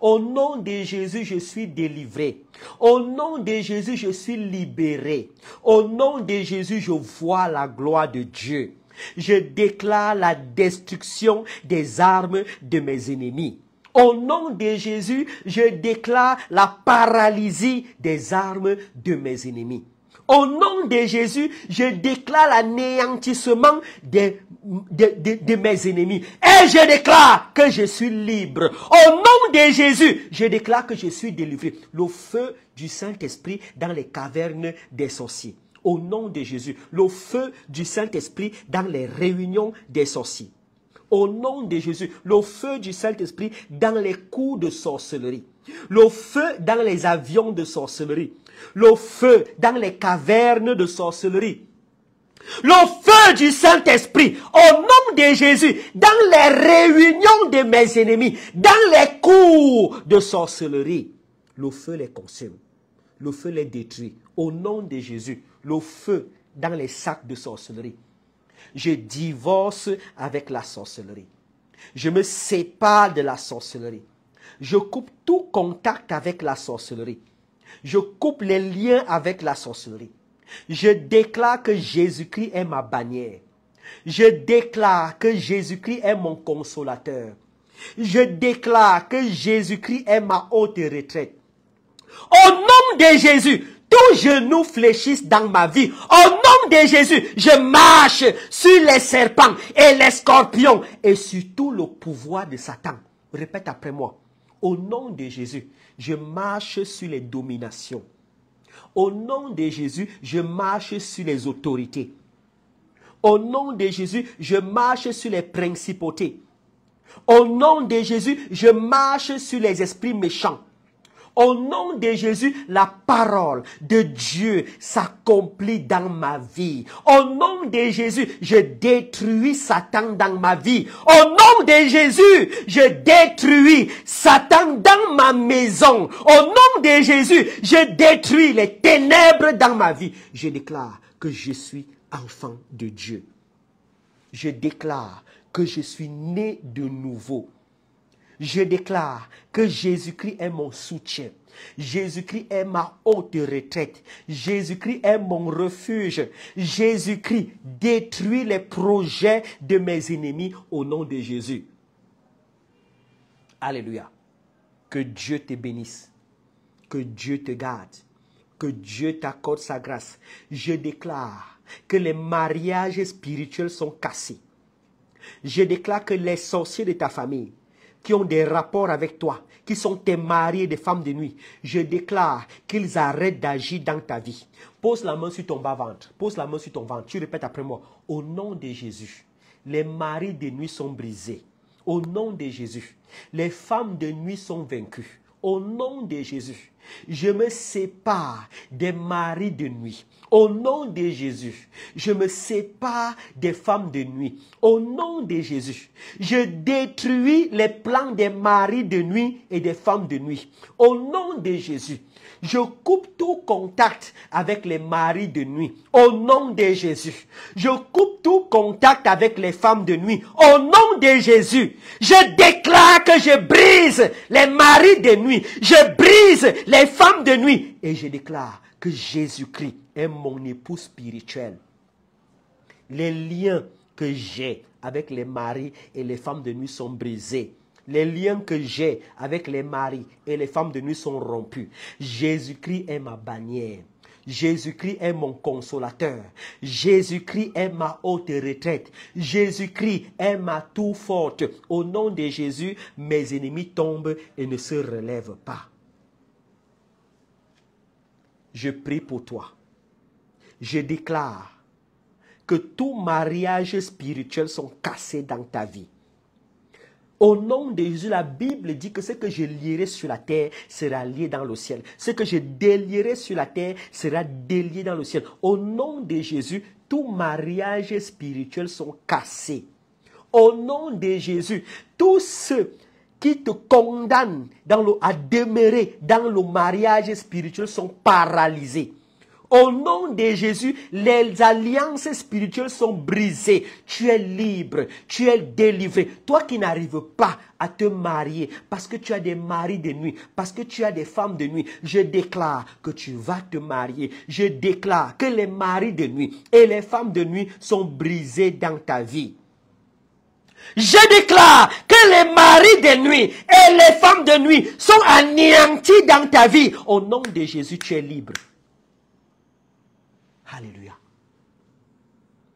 Au nom de Jésus, je suis délivré. Au nom de Jésus, je suis libéré. Au nom de Jésus, je vois la gloire de Dieu. Je déclare la destruction des armes de mes ennemis. Au nom de Jésus, je déclare la paralysie des armes de mes ennemis. Au nom de Jésus, je déclare l'anéantissement de mes ennemis. Et je déclare que je suis libre. Au nom de Jésus, je déclare que je suis délivré. Le feu du Saint-Esprit dans les cavernes des sorciers. Au nom de Jésus, le feu du Saint-Esprit dans les réunions des sorciers. Au nom de Jésus, le feu du Saint-Esprit dans les coups de sorcellerie. Le feu dans les avions de sorcellerie. Le feu dans les cavernes de sorcellerie. Le feu du Saint-Esprit, au nom de Jésus, dans les réunions de mes ennemis, dans les cours de sorcellerie. Le feu les consume. Le feu les détruit. Au nom de Jésus, le feu dans les sacs de sorcellerie. Je divorce avec la sorcellerie. Je me sépare de la sorcellerie. Je coupe tout contact avec la sorcellerie. Je coupe les liens avec la sorcellerie. Je déclare que Jésus-Christ est ma bannière. Je déclare que Jésus-Christ est mon consolateur. Je déclare que Jésus-Christ est ma haute retraite. Au nom de Jésus, tous genoux fléchissent dans ma vie. Au nom de Jésus, je marche sur les serpents et les scorpions et sur tout le pouvoir de Satan. Répète après moi. Au nom de Jésus, je marche sur les dominations. Au nom de Jésus, je marche sur les autorités. Au nom de Jésus, je marche sur les principautés. Au nom de Jésus, je marche sur les esprits méchants. Au nom de Jésus, la parole de Dieu s'accomplit dans ma vie. Au nom de Jésus, je détruis Satan dans ma vie. Au nom de Jésus, je détruis Satan dans ma maison. Au nom de Jésus, je détruis les ténèbres dans ma vie. Je déclare que je suis enfant de Dieu. Je déclare que je suis né de nouveau. Je déclare que Jésus-Christ est mon soutien. Jésus-Christ est ma haute retraite. Jésus-Christ est mon refuge. Jésus-Christ détruit les projets de mes ennemis au nom de Jésus. Alléluia. Que Dieu te bénisse. Que Dieu te garde. Que Dieu t'accorde sa grâce. Je déclare que les mariages spirituels sont cassés. Je déclare que les sorciers de ta famille qui ont des rapports avec toi, qui sont tes maris et des femmes de nuit, je déclare qu'ils arrêtent d'agir dans ta vie. Pose la main sur ton bas-ventre. Pose la main sur ton ventre. Tu répètes après moi. Au nom de Jésus, les maris de nuit sont brisés. Au nom de Jésus, les femmes de nuit sont vaincues. Au nom de Jésus, je me sépare des maris de nuit. Au nom de Jésus, je me sépare des femmes de nuit. Au nom de Jésus, je détruis les plans des maris de nuit et des femmes de nuit. Au nom de Jésus, je coupe tout contact avec les maris de nuit. Au nom de Jésus, je coupe tout contact avec les femmes de nuit. Au nom de Jésus, je déclare que je brise les maris de nuit. Je brise les femmes de nuit. Et je déclare que Jésus-Christ est mon époux spirituel. Les liens que j'ai avec les maris et les femmes de nuit sont brisés. Les liens que j'ai avec les maris et les femmes de nuit sont rompus. Jésus-Christ est ma bannière. Jésus-Christ est mon consolateur. Jésus-Christ est ma haute retraite. Jésus-Christ est ma tour forte. Au nom de Jésus, mes ennemis tombent et ne se relèvent pas. Je prie pour toi. Je déclare que tout mariage spirituel sont cassés dans ta vie. Au nom de Jésus, la Bible dit que ce que je lierai sur la terre sera lié dans le ciel. Ce que je délierai sur la terre sera délié dans le ciel. Au nom de Jésus, tout mariage spirituel sont cassés. Au nom de Jésus, tous ceux qui te condamnent à demeurer dans le mariage spirituel sont paralysés. Au nom de Jésus, les alliances spirituelles sont brisées. Tu es libre, tu es délivré. Toi qui n'arrives pas à te marier parce que tu as des maris de nuit, parce que tu as des femmes de nuit, je déclare que tu vas te marier. Je déclare que les maris de nuit et les femmes de nuit sont brisés dans ta vie. Je déclare que les maris de nuit et les femmes de nuit sont anéantis dans ta vie. Au nom de Jésus, tu es libre. Alléluia.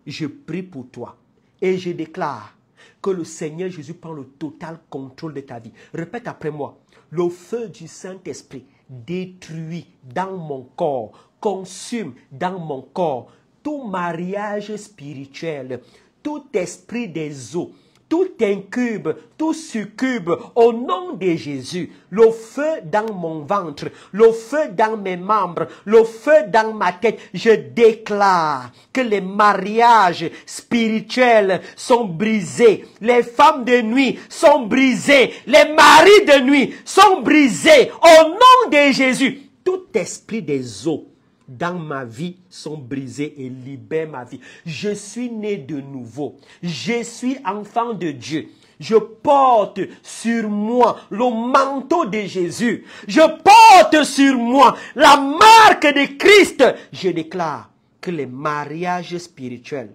Je prie pour toi et je déclare que le Seigneur Jésus prend le total contrôle de ta vie. Répète après moi. Le feu du Saint-Esprit détruit dans mon corps, consume dans mon corps tout mariage spirituel, tout esprit des eaux, tout incube, tout succube, au nom de Jésus, le feu dans mon ventre, le feu dans mes membres, le feu dans ma tête, je déclare que les mariages spirituels sont brisés, les femmes de nuit sont brisées, les maris de nuit sont brisés, au nom de Jésus, tout esprit des eaux dans ma vie sont brisés et libèrent ma vie. Je suis né de nouveau. Je suis enfant de Dieu. Je porte sur moi le manteau de Jésus. Je porte sur moi la marque de Christ. Je déclare que les mariages spirituels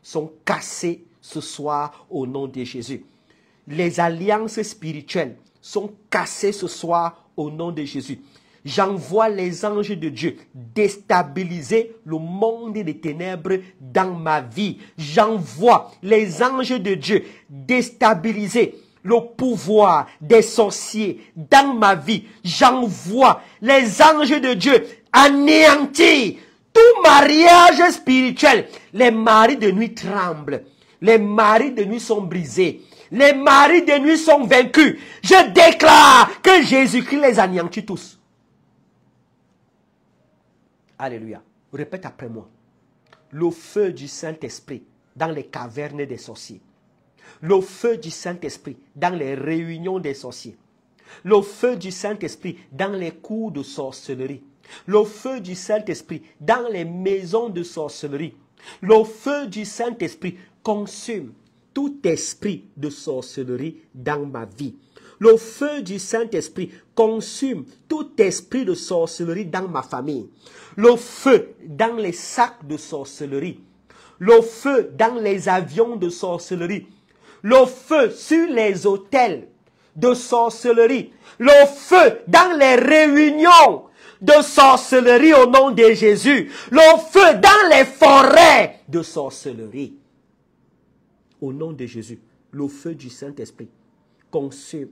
sont cassés ce soir au nom de Jésus. Les alliances spirituelles sont cassées ce soir au nom de Jésus. J'envoie les anges de Dieu déstabiliser le monde des ténèbres dans ma vie. J'envoie les anges de Dieu déstabiliser le pouvoir des sorciers dans ma vie. J'envoie les anges de Dieu anéantir tout mariage spirituel. Les maris de nuit tremblent. Les maris de nuit sont brisés. Les maris de nuit sont vaincus. Je déclare que Jésus-Christ les anéantit tous. Alléluia. Répète après moi. Le feu du Saint-Esprit dans les cavernes des sorciers. Le feu du Saint-Esprit dans les réunions des sorciers. Le feu du Saint-Esprit dans les cours de sorcellerie. Le feu du Saint-Esprit dans les maisons de sorcellerie. Le feu du Saint-Esprit consume tout esprit de sorcellerie dans ma vie. Le feu du Saint-Esprit consume tout esprit de sorcellerie dans ma famille. Le feu dans les sacs de sorcellerie. Le feu dans les avions de sorcellerie. Le feu sur les hôtels de sorcellerie. Le feu dans les réunions de sorcellerie au nom de Jésus. Le feu dans les forêts de sorcellerie. Au nom de Jésus, le feu du Saint-Esprit consume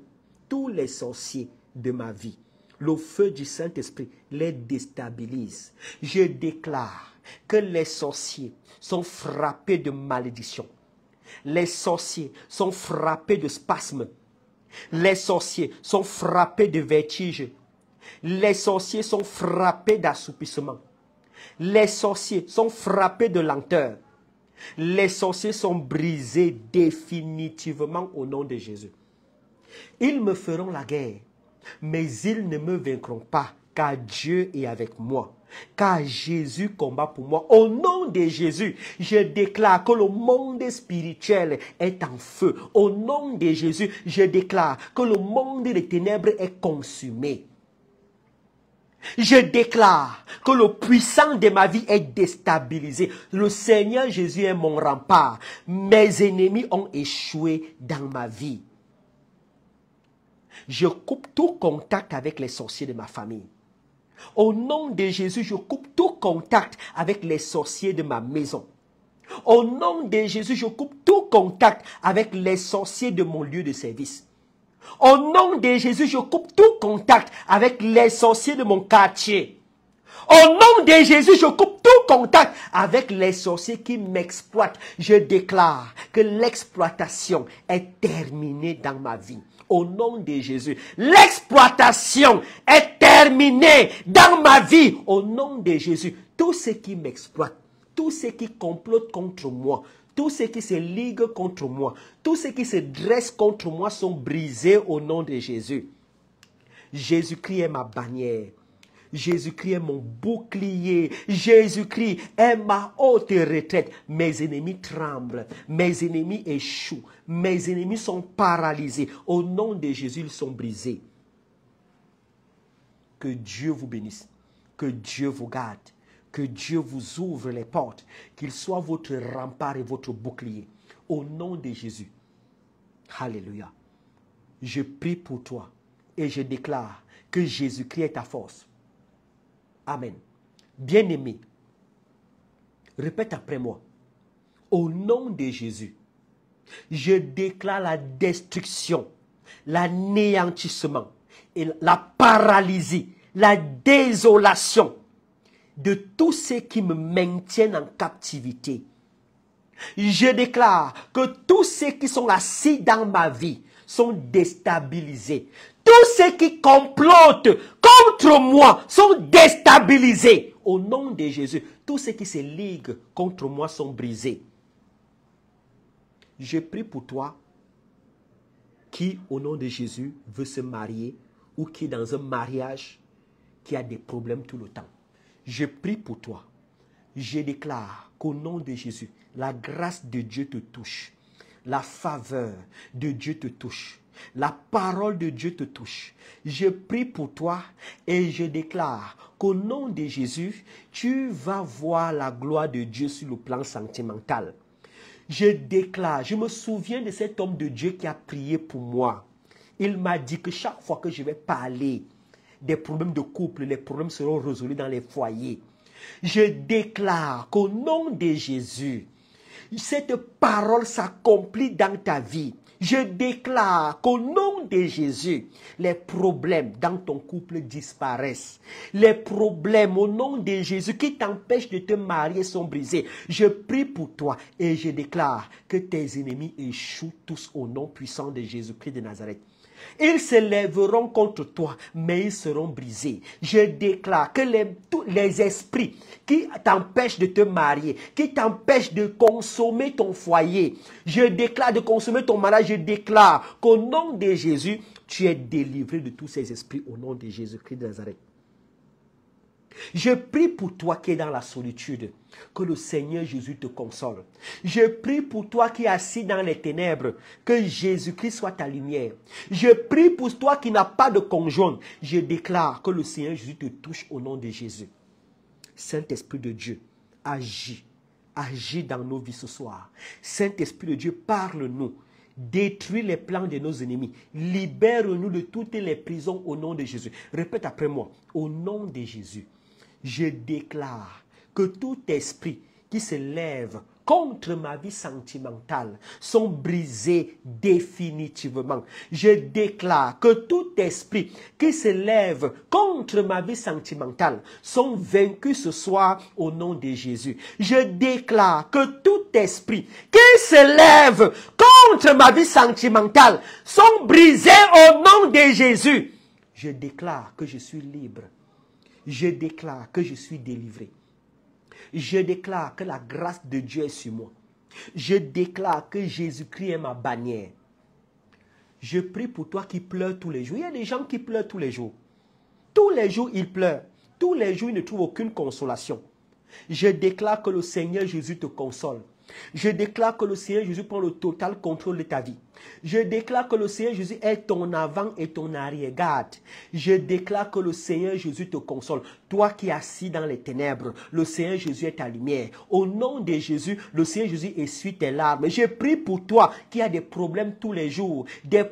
tous les sorciers de ma vie. Le feu du Saint-Esprit les déstabilise. Je déclare que les sorciers sont frappés de malédiction. Les sorciers sont frappés de spasmes. Les sorciers sont frappés de vertige. Les sorciers sont frappés d'assoupissement. Les sorciers sont frappés de lenteur. Les sorciers sont brisés définitivement au nom de Jésus. Ils me feront la guerre, mais ils ne me vaincront pas, car Dieu est avec moi. Car Jésus combat pour moi. Au nom de Jésus, je déclare que le monde spirituel est en feu. Au nom de Jésus, je déclare que le monde des ténèbres est consumé. Je déclare que le puissant de ma vie est déstabilisé. Le Seigneur Jésus est mon rempart. Mes ennemis ont échoué dans ma vie. Je coupe tout contact avec les sorciers de ma famille. Au nom de Jésus, je coupe tout contact avec les sorciers de ma maison. Au nom de Jésus, je coupe tout contact avec les sorciers de mon lieu de service. Au nom de Jésus, je coupe tout contact avec les sorciers de mon quartier. Au nom de Jésus, je coupe tout contact avec les sorciers qui m'exploitent. Je déclare que l'exploitation est terminée dans ma vie. Au nom de Jésus, l'exploitation est terminée dans ma vie. Au nom de Jésus, tous ceux qui m'exploitent, tous ceux qui complotent contre moi, tous ceux qui se liguent contre moi, tous ceux qui se dressent contre moi sont brisés au nom de Jésus. Jésus-Christ est ma bannière. Jésus-Christ est mon bouclier. Jésus-Christ est ma haute retraite. Mes ennemis tremblent. Mes ennemis échouent. Mes ennemis sont paralysés. Au nom de Jésus, ils sont brisés. Que Dieu vous bénisse. Que Dieu vous garde. Que Dieu vous ouvre les portes. Qu'il soit votre rempart et votre bouclier. Au nom de Jésus. Alléluia. Je prie pour toi et je déclare que Jésus-Christ est ta force. Amen. Bien-aimé, répète après moi. Au nom de Jésus, je déclare la destruction, l'anéantissement, et la paralysie, la désolation de tous ceux qui me maintiennent en captivité. Je déclare que tous ceux qui sont assis dans ma vie sont déstabilisés. Tous ceux qui complotent contre moi sont déstabilisés. Au nom de Jésus, tous ceux qui se liguent contre moi sont brisés. Je prie pour toi qui, au nom de Jésus, veut se marier ou qui est dans un mariage qui a des problèmes tout le temps. Je prie pour toi. Je déclare qu'au nom de Jésus, la grâce de Dieu te touche. La faveur de Dieu te touche. La parole de Dieu te touche. Je prie pour toi et je déclare qu'au nom de Jésus, tu vas voir la gloire de Dieu sur le plan sentimental. Je déclare, je me souviens de cet homme de Dieu qui a prié pour moi. Il m'a dit que chaque fois que je vais parler des problèmes de couple, les problèmes seront résolus dans les foyers. Je déclare qu'au nom de Jésus, cette parole s'accomplit dans ta vie. Je déclare qu'au nom de Jésus, les problèmes dans ton couple disparaissent. Les problèmes au nom de Jésus qui t'empêchent de te marier sont brisés. Je prie pour toi et je déclare que tes ennemis échouent tous au nom puissant de Jésus-Christ de Nazareth. Ils se lèveront contre toi, mais ils seront brisés. Je déclare que tous les esprits qui t'empêchent de te marier, qui t'empêchent de consommer ton foyer, je déclare de consommer ton mariage, je déclare qu'au nom de Jésus, tu es délivré de tous ces esprits au nom de Jésus-Christ de Nazareth. Je prie pour toi qui es dans la solitude, que le Seigneur Jésus te console. Je prie pour toi qui es assis dans les ténèbres, que Jésus-Christ soit ta lumière. Je prie pour toi qui n'as pas de conjoint. Je déclare que le Seigneur Jésus te touche au nom de Jésus. Saint-Esprit de Dieu, agis. Agis dans nos vies ce soir. Saint-Esprit de Dieu, parle-nous. Détruis les plans de nos ennemis. Libère-nous de toutes les prisons au nom de Jésus. Répète après moi. Au nom de Jésus, je déclare que tout esprit qui se lève contre ma vie sentimentale sont brisés définitivement. Je déclare que tout esprit qui se lève contre ma vie sentimentale sont vaincus ce soir au nom de Jésus. Je déclare que tout esprit qui se lève contre ma vie sentimentale sont brisés au nom de Jésus. Je déclare que je suis libre. Je déclare que je suis délivré. Je déclare que la grâce de Dieu est sur moi. Je déclare que Jésus-Christ est ma bannière. Je prie pour toi qui pleures tous les jours. Il y a des gens qui pleurent tous les jours. Tous les jours, ils pleurent. Tous les jours, ils ne trouvent aucune consolation. Je déclare que le Seigneur Jésus te console. Je déclare que le Seigneur Jésus prend le total contrôle de ta vie. Je déclare que le Seigneur Jésus est ton avant et ton arrière-garde. Je déclare que le Seigneur Jésus te console. Toi qui es assis dans les ténèbres, le Seigneur Jésus est ta lumière. Au nom de Jésus, le Seigneur Jésus essuie tes larmes. Je prie pour toi qui as des problèmes tous les jours, des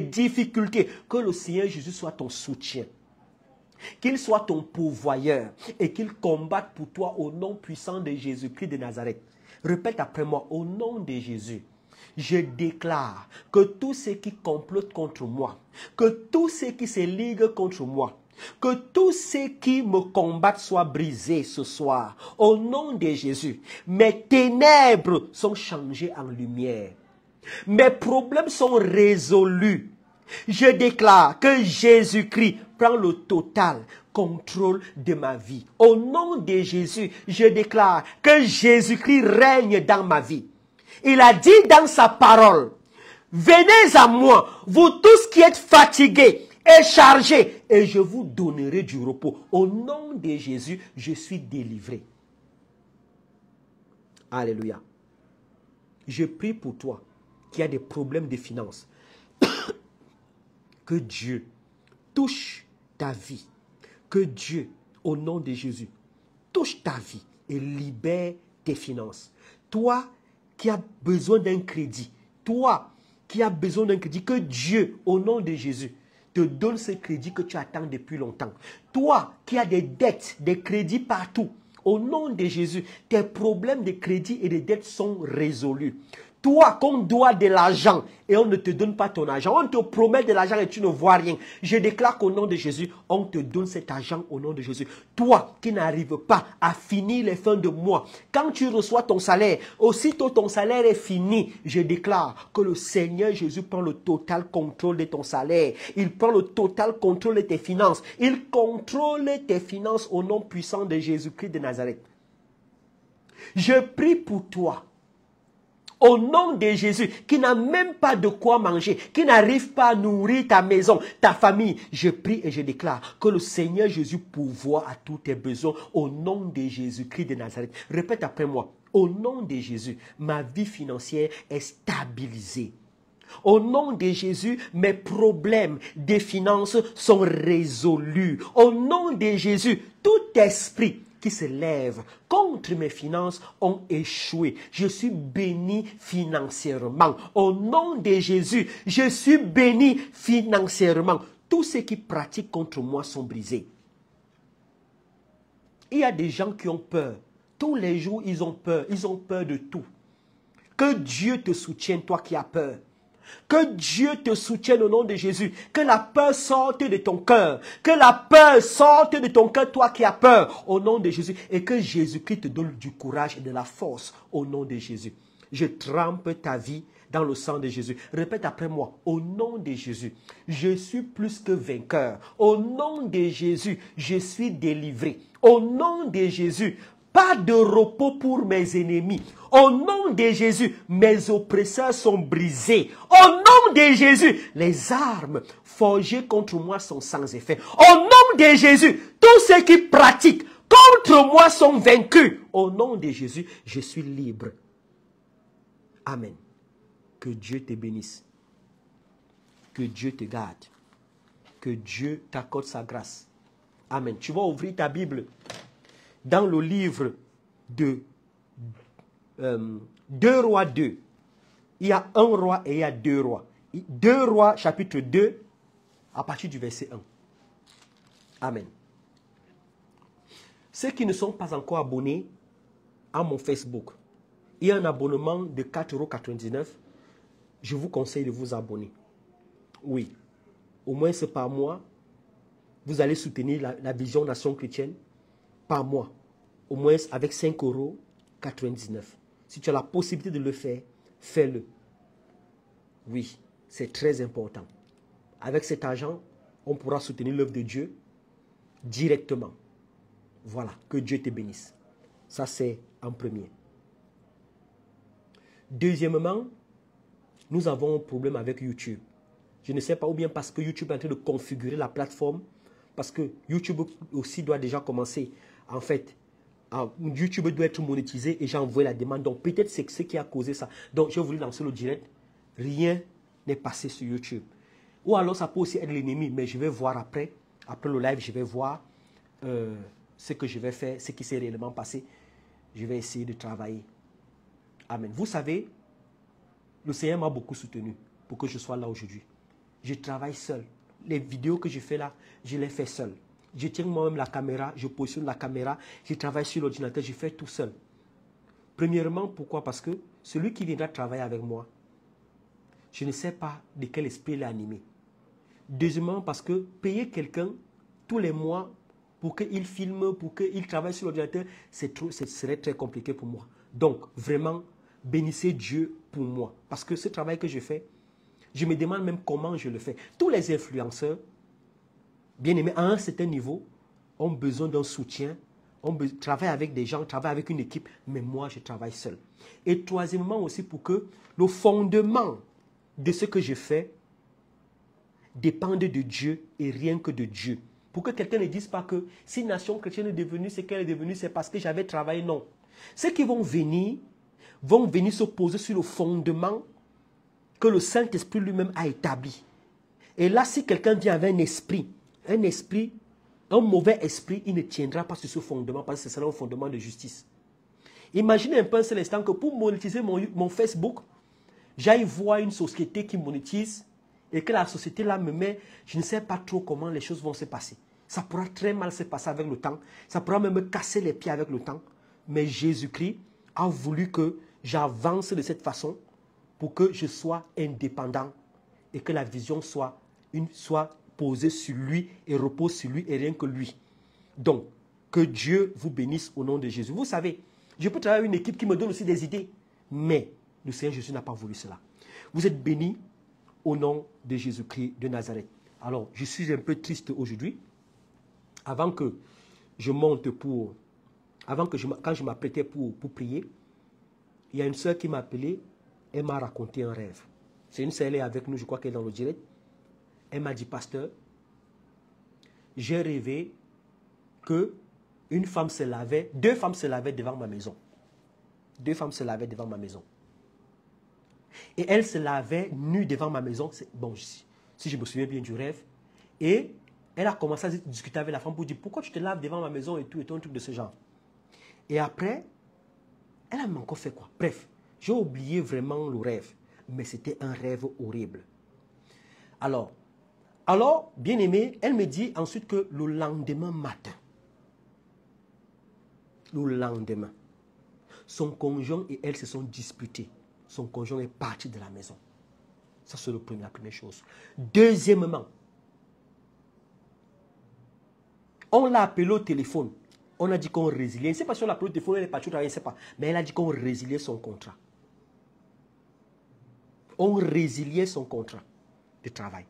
difficultés. Que le Seigneur Jésus soit ton soutien. Qu'il soit ton pourvoyeur et qu'il combatte pour toi au nom puissant de Jésus-Christ de Nazareth. Répète après moi, au nom de Jésus, je déclare que tous ceux qui complotent contre moi, que tous ceux qui se liguent contre moi, que tous ceux qui me combattent soient brisés ce soir. Au nom de Jésus, mes ténèbres sont changées en lumière. Mes problèmes sont résolus. Je déclare que Jésus-Christ prend le total contrôle de ma vie. Au nom de Jésus, je déclare que Jésus-Christ règne dans ma vie. Il a dit dans sa parole, venez à moi, vous tous qui êtes fatigués et chargés, et je vous donnerai du repos. Au nom de Jésus, je suis délivré. Alléluia. Je prie pour toi qui as des problèmes de finances. Que Dieu touche ta vie. Que Dieu, au nom de Jésus, touche ta vie et libère tes finances. Toi qui as besoin d'un crédit, que Dieu, au nom de Jésus, te donne ce crédit que tu attends depuis longtemps. Toi qui as des dettes, des crédits partout, au nom de Jésus, tes problèmes de crédit et de dettes sont résolus. Toi, qu'on doit de l'argent et on ne te donne pas ton argent, on te promet de l'argent et tu ne vois rien. Je déclare qu'au nom de Jésus, on te donne cet argent au nom de Jésus. Toi qui n'arrives pas à finir les fins de mois, quand tu reçois ton salaire, aussitôt ton salaire est fini, je déclare que le Seigneur Jésus prend le total contrôle de ton salaire. Il prend le total contrôle de tes finances. Il contrôle tes finances au nom puissant de Jésus-Christ de Nazareth. Je prie pour toi. Au nom de Jésus, qui n'a même pas de quoi manger, qui n'arrive pas à nourrir ta maison, ta famille, je prie et je déclare que le Seigneur Jésus pourvoit à tous tes besoins au nom de Jésus-Christ de Nazareth. Répète après moi, au nom de Jésus, ma vie financière est stabilisée. Au nom de Jésus, mes problèmes des finances sont résolus. Au nom de Jésus, tout esprit qui se lève contre mes finances ont échoué. Je suis béni financièrement. Au nom de Jésus, je suis béni financièrement. Tous ceux qui pratiquent contre moi sont brisés. Il y a des gens qui ont peur. Tous les jours, ils ont peur. Ils ont peur de tout. Que Dieu te soutienne, toi qui as peur. Que Dieu te soutienne au nom de Jésus. Que la peur sorte de ton cœur. Que la peur sorte de ton cœur, toi qui as peur, au nom de Jésus. Et que Jésus-Christ te donne du courage et de la force au nom de Jésus. Je trempe ta vie dans le sang de Jésus. Répète après moi. Au nom de Jésus, je suis plus que vainqueur. Au nom de Jésus, je suis délivré. Au nom de Jésus, pas de repos pour mes ennemis. Au nom de Jésus, mes oppresseurs sont brisés. Au nom de Jésus, les armes forgées contre moi sont sans effet. Au nom de Jésus, tous ceux qui pratiquent contre moi sont vaincus. Au nom de Jésus, je suis libre. Amen. Que Dieu te bénisse. Que Dieu te garde. Que Dieu t'accorde sa grâce. Amen. Tu vas ouvrir ta Bible dans le livre de 2 Rois 2. Il y a un roi et il y a 2 rois. 2 Rois chapitre 2 à partir du verset 1. Amen. Ceux qui ne sont pas encore abonnés à mon Facebook, il y a un abonnement de 4,99 €. Je vous conseille de vous abonner. Oui. Au moins c'est par mois. Vous allez soutenir la vision Nation Chrétienne par mois. Au moins avec 5,99 €. Si tu as la possibilité de le faire, fais-le. Oui, c'est très important. Avec cet argent, on pourra soutenir l'œuvre de Dieu directement. Voilà, que Dieu te bénisse. Ça, c'est en premier. Deuxièmement, nous avons un problème avec YouTube. Je ne sais pas, ou bien parce que YouTube est en train de configurer la plateforme, parce que YouTube aussi doit déjà commencer. En fait, YouTube doit être monétisé et j'ai envoyé la demande. Donc peut-être c'est ce qui a causé ça. Donc j'ai voulu lancer le direct. Rien n'est passé sur YouTube. Ou alors ça peut aussi être l'ennemi, mais je vais voir après. Après le live, je vais voir ce que je vais faire, ce qui s'est réellement passé. Je vais essayer de travailler. Amen. Vous savez, le Seigneur m'a beaucoup soutenu pour que je sois là aujourd'hui. Je travaille seul. Les vidéos que je fais là, je les fais seul. Je tiens moi-même la caméra, je positionne la caméra, je travaille sur l'ordinateur, je fais tout seul. Premièrement, pourquoi? Parce que celui qui viendra travailler avec moi, je ne sais pas de quel esprit il est animé. Deuxièmement, parce que payer quelqu'un tous les mois pour qu'il filme, pour qu'il travaille sur l'ordinateur, ce serait très compliqué pour moi. Donc, vraiment, bénissez Dieu pour moi. Parce que ce travail que je fais, je me demande même comment je le fais. Tous les influenceurs, bien aimés, à un certain niveau, ont besoin d'un soutien, travaillent avec des gens, travaillent avec une équipe, mais moi, je travaille seul. Et troisièmement aussi, pour que le fondement de ce que je fais dépende de Dieu et rien que de Dieu. Pour que quelqu'un ne dise pas que si Nation Chrétienne est devenue ce qu'elle est devenue, c'est parce que j'avais travaillé. Non. Ceux qui vont venir se poser sur le fondement que le Saint-Esprit lui-même a établi. Et là, si quelqu'un vient avec un mauvais esprit, il ne tiendra pas sur ce fondement parce que ce sera un fondement de justice. Imaginez un peu un seul instant que pour monétiser mon Facebook, j'aille voir une société qui monétise et que la société là me met, je ne sais pas trop comment les choses vont se passer. Ça pourra très mal se passer avec le temps. Ça pourra même me casser les pieds avec le temps. Mais Jésus-Christ a voulu que j'avance de cette façon pour que je sois indépendant et que la vision soit posée sur lui et repose sur lui et rien que lui. Donc, que Dieu vous bénisse au nom de Jésus. Vous savez, je peux travailler avec une équipe qui me donne aussi des idées, mais le Seigneur Jésus n'a pas voulu cela. Vous êtes bénis au nom de Jésus-Christ de Nazareth. Alors, je suis un peu triste aujourd'hui. Avant que je monte quand je m'apprêtais pour prier, il y a une soeur qui m'a appelé, elle m'a raconté un rêve. C'est une soeur, elle est avec nous, je crois qu'elle est dans le direct. Elle m'a dit, pasteur, j'ai rêvé que deux femmes se lavaient devant ma maison. 2 femmes se lavaient devant ma maison. Et elle se lavait nue devant ma maison. Bon, si je me souviens bien du rêve. Et elle a commencé à discuter avec la femme pour dire pourquoi tu te laves devant ma maison et tout, un truc de ce genre. Et après, elle a encore fait quoi? Bref, j'ai oublié vraiment le rêve. Mais c'était un rêve horrible. Alors, bien aimé, elle me dit ensuite que le lendemain matin, son conjoint et elle se sont disputés. Son conjoint est parti de la maison. Ça, c'est la première chose. Deuxièmement, on l'a appelé au téléphone. On a dit qu'on résiliait. Je ne sais pas si on l'a appelé au téléphone, elle est partie au travail, je ne sais pas. Mais elle a dit qu'on résiliait son contrat. On résiliait son contrat de travail.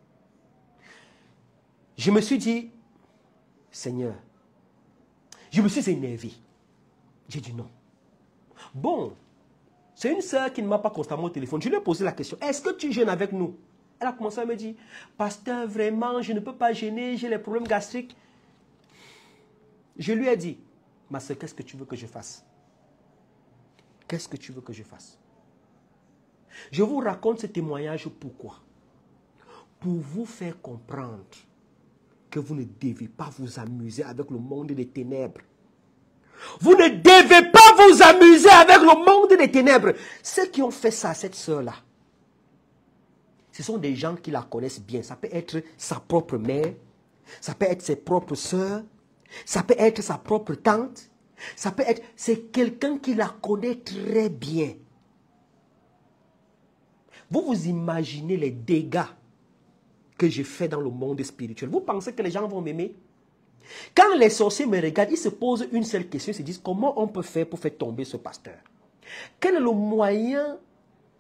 Je me suis dit, Seigneur, je me suis énervé. J'ai dit non. Bon, c'est une sœur qui ne m'a pas constamment au téléphone. Je lui ai posé la question, est-ce que tu jeûnes avec nous? Elle a commencé à me dire, pasteur, vraiment, je ne peux pas jeûner, j'ai les problèmes gastriques. Je lui ai dit, ma sœur, qu'est-ce que tu veux que je fasse? Qu'est-ce que tu veux que je fasse? Je vous raconte ce témoignage pourquoi? Pour vous faire comprendre que vous ne devez pas vous amuser avec le monde des ténèbres. Vous ne devez pas vous amuser avec le monde des ténèbres. Ceux qui ont fait ça à cette sœur-là, ce sont des gens qui la connaissent bien. Ça peut être sa propre mère, ça peut être ses propres sœurs, ça peut être sa propre tante, ça peut être, c'est quelqu'un qui la connaît très bien. Vous vous imaginez les dégâts que j'ai fait dans le monde spirituel. Vous pensez que les gens vont m'aimer? Quand les sorciers me regardent, ils se posent une seule question, ils se disent comment on peut faire pour faire tomber ce pasteur? Quel est le moyen,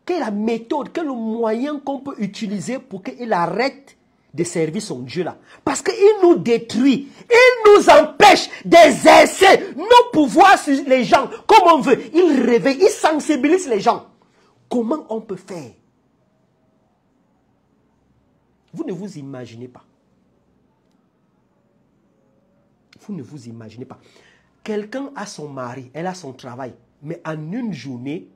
quelle est la méthode, quel est le moyen qu'on peut utiliser pour qu'il arrête de servir son Dieu là? Parce qu'il nous détruit, il nous empêche d'exercer nos pouvoirs sur les gens comme on veut. Il réveille, il sensibilise les gens. Comment on peut faire? Vous ne vous imaginez pas. Vous ne vous imaginez pas. Quelqu'un a son mari, elle a son travail, mais en une journée,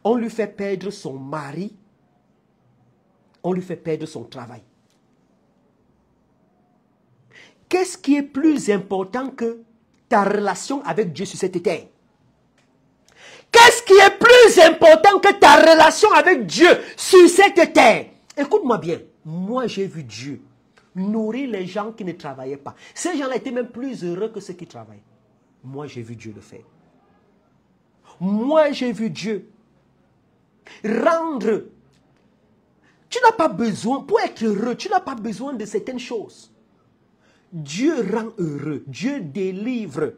on lui fait perdre son mari, on lui fait perdre son travail. Qu'est-ce qui est plus important que ta relation avec Dieu sur cette terre? Qu'est-ce qui est plus important que ta relation avec Dieu sur cette terre? Écoute-moi bien, moi j'ai vu Dieu nourrir les gens qui ne travaillaient pas. Ces gens-là étaient même plus heureux que ceux qui travaillaient. Moi j'ai vu Dieu le faire. Moi j'ai vu Dieu rendre. Tu n'as pas besoin, pour être heureux, tu n'as pas besoin de certaines choses. Dieu rend heureux, Dieu délivre.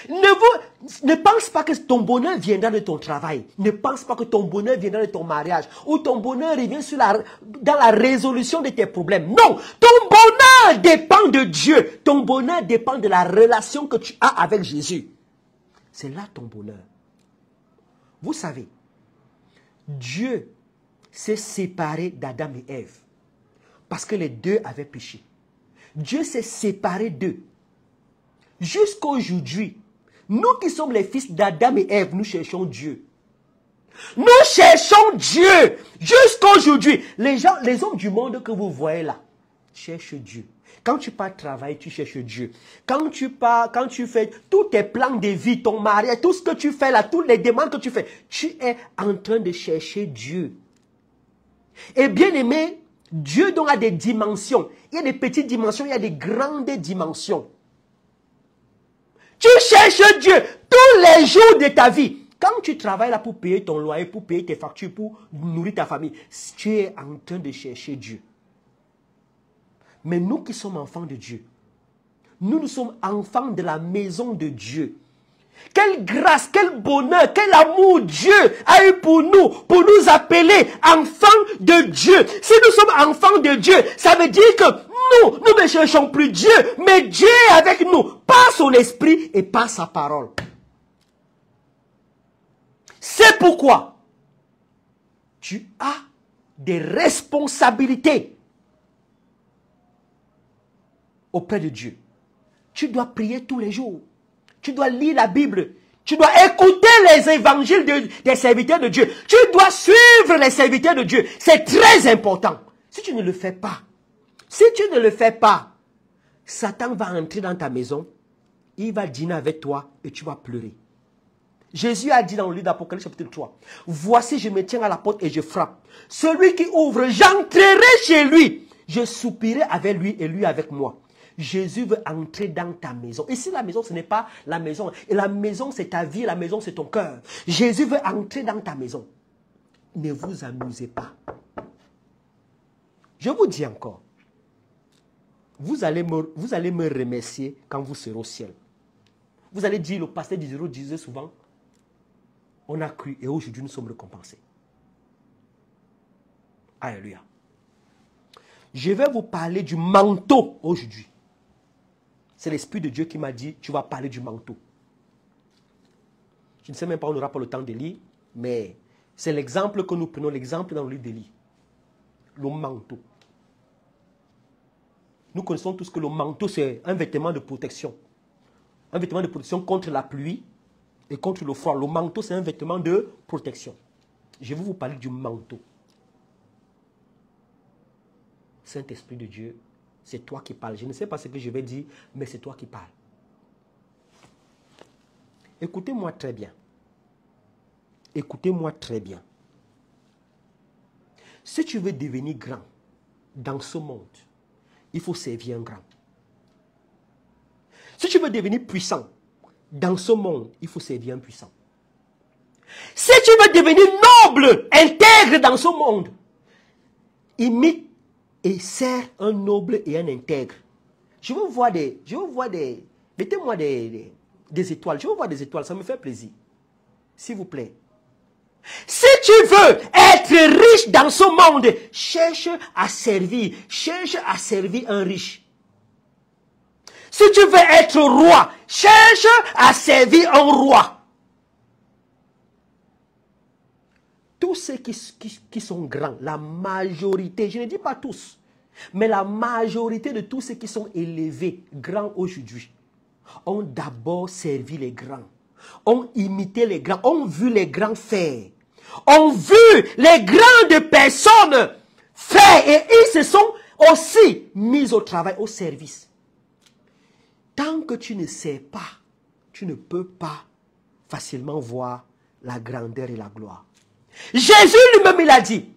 Ne pense pas que ton bonheur viendra de ton travail. Ne pense pas que ton bonheur viendra de ton mariage. Ou ton bonheur revient dans la résolution de tes problèmes. Non, ton bonheur dépend de Dieu. Ton bonheur dépend de la relation que tu as avec Jésus. C'est là ton bonheur. Vous savez, Dieu s'est séparé d'Adam et Ève. Parce que les deux avaient péché. Dieu s'est séparé d'eux. Jusqu'à aujourd'hui, nous qui sommes les fils d'Adam et Ève, nous cherchons Dieu. Nous cherchons Dieu. Jusqu'à aujourd'hui, les hommes du monde que vous voyez là, cherchent Dieu. Quand tu pars travailler, tu cherches Dieu. Quand tu fais tous tes plans de vie, ton mariage, tout ce que tu fais là, toutes les demandes que tu fais, tu es en train de chercher Dieu. Et bien aimé, Dieu donc a des dimensions. Il y a des petites dimensions, il y a des grandes dimensions. Tu cherches Dieu tous les jours de ta vie. Quand tu travailles là pour payer ton loyer, pour payer tes factures, pour nourrir ta famille, tu es en train de chercher Dieu. Mais nous qui sommes enfants de Dieu, nous sommes enfants de la maison de Dieu. Quelle grâce, quel bonheur, quel amour Dieu a eu pour nous appeler enfants de Dieu. Si nous sommes enfants de Dieu, ça veut dire que nous ne cherchons plus Dieu, mais Dieu est avec nous, par son esprit et par sa parole. C'est pourquoi tu as des responsabilités auprès de Dieu. Tu dois prier tous les jours. Tu dois lire la Bible. Tu dois écouter les évangiles des serviteurs de Dieu. Tu dois suivre les serviteurs de Dieu. C'est très important. Si tu ne le fais pas, Satan va entrer dans ta maison, il va dîner avec toi et tu vas pleurer. Jésus a dit dans le livre d'Apocalypse chapitre 3, « Voici, je me tiens à la porte et je frappe. Celui qui ouvre, j'entrerai chez lui. Je soupirai avec lui et lui avec moi. » Jésus veut entrer dans ta maison. Ici, la maison, ce n'est pas la maison. Et la maison, c'est ta vie. La maison, c'est ton cœur. Jésus veut entrer dans ta maison. Ne vous amusez pas. Je vous dis encore, vous allez me remercier quand vous serez au ciel. Vous allez dire, le pasteur Diderot disait souvent, on a cru et aujourd'hui nous sommes récompensés. Alléluia. Je vais vous parler du manteau aujourd'hui. C'est l'Esprit de Dieu qui m'a dit, tu vas parler du manteau. Je ne sais même pas, on n'aura pas le temps de lire, mais c'est l'exemple que nous prenons, l'exemple dans le livre d'Élie. Le manteau. Nous connaissons tous que le manteau, c'est un vêtement de protection. Un vêtement de protection contre la pluie et contre le froid. Le manteau, c'est un vêtement de protection. Je vais vous parler du manteau. Saint-Esprit de Dieu, c'est toi qui parles. Je ne sais pas ce que je vais dire, mais c'est toi qui parles. Écoutez-moi très bien. Écoutez-moi très bien. Si tu veux devenir grand dans ce monde, il faut servir un grand. Si tu veux devenir puissant dans ce monde, il faut servir un puissant. Si tu veux devenir noble, intègre dans ce monde, imite et sers un noble et un intègre. Mettez-moi des étoiles. Je veux voir des étoiles, ça me fait plaisir. S'il vous plaît. Si tu veux être riche dans ce monde, cherche à servir un riche. Si tu veux être roi, cherche à servir un roi. Tous ceux qui sont grands, la majorité, je ne dis pas tous, mais la majorité de tous ceux qui sont élevés, grands aujourd'hui, ont d'abord servi les grands, ont imité les grands, ont vu les grands faire, ont vu les grandes personnes faire et ils se sont aussi mis au travail, au service. Tant que tu ne sais pas, tu ne peux pas facilement voir la grandeur et la gloire. Jésus lui-même, il a dit,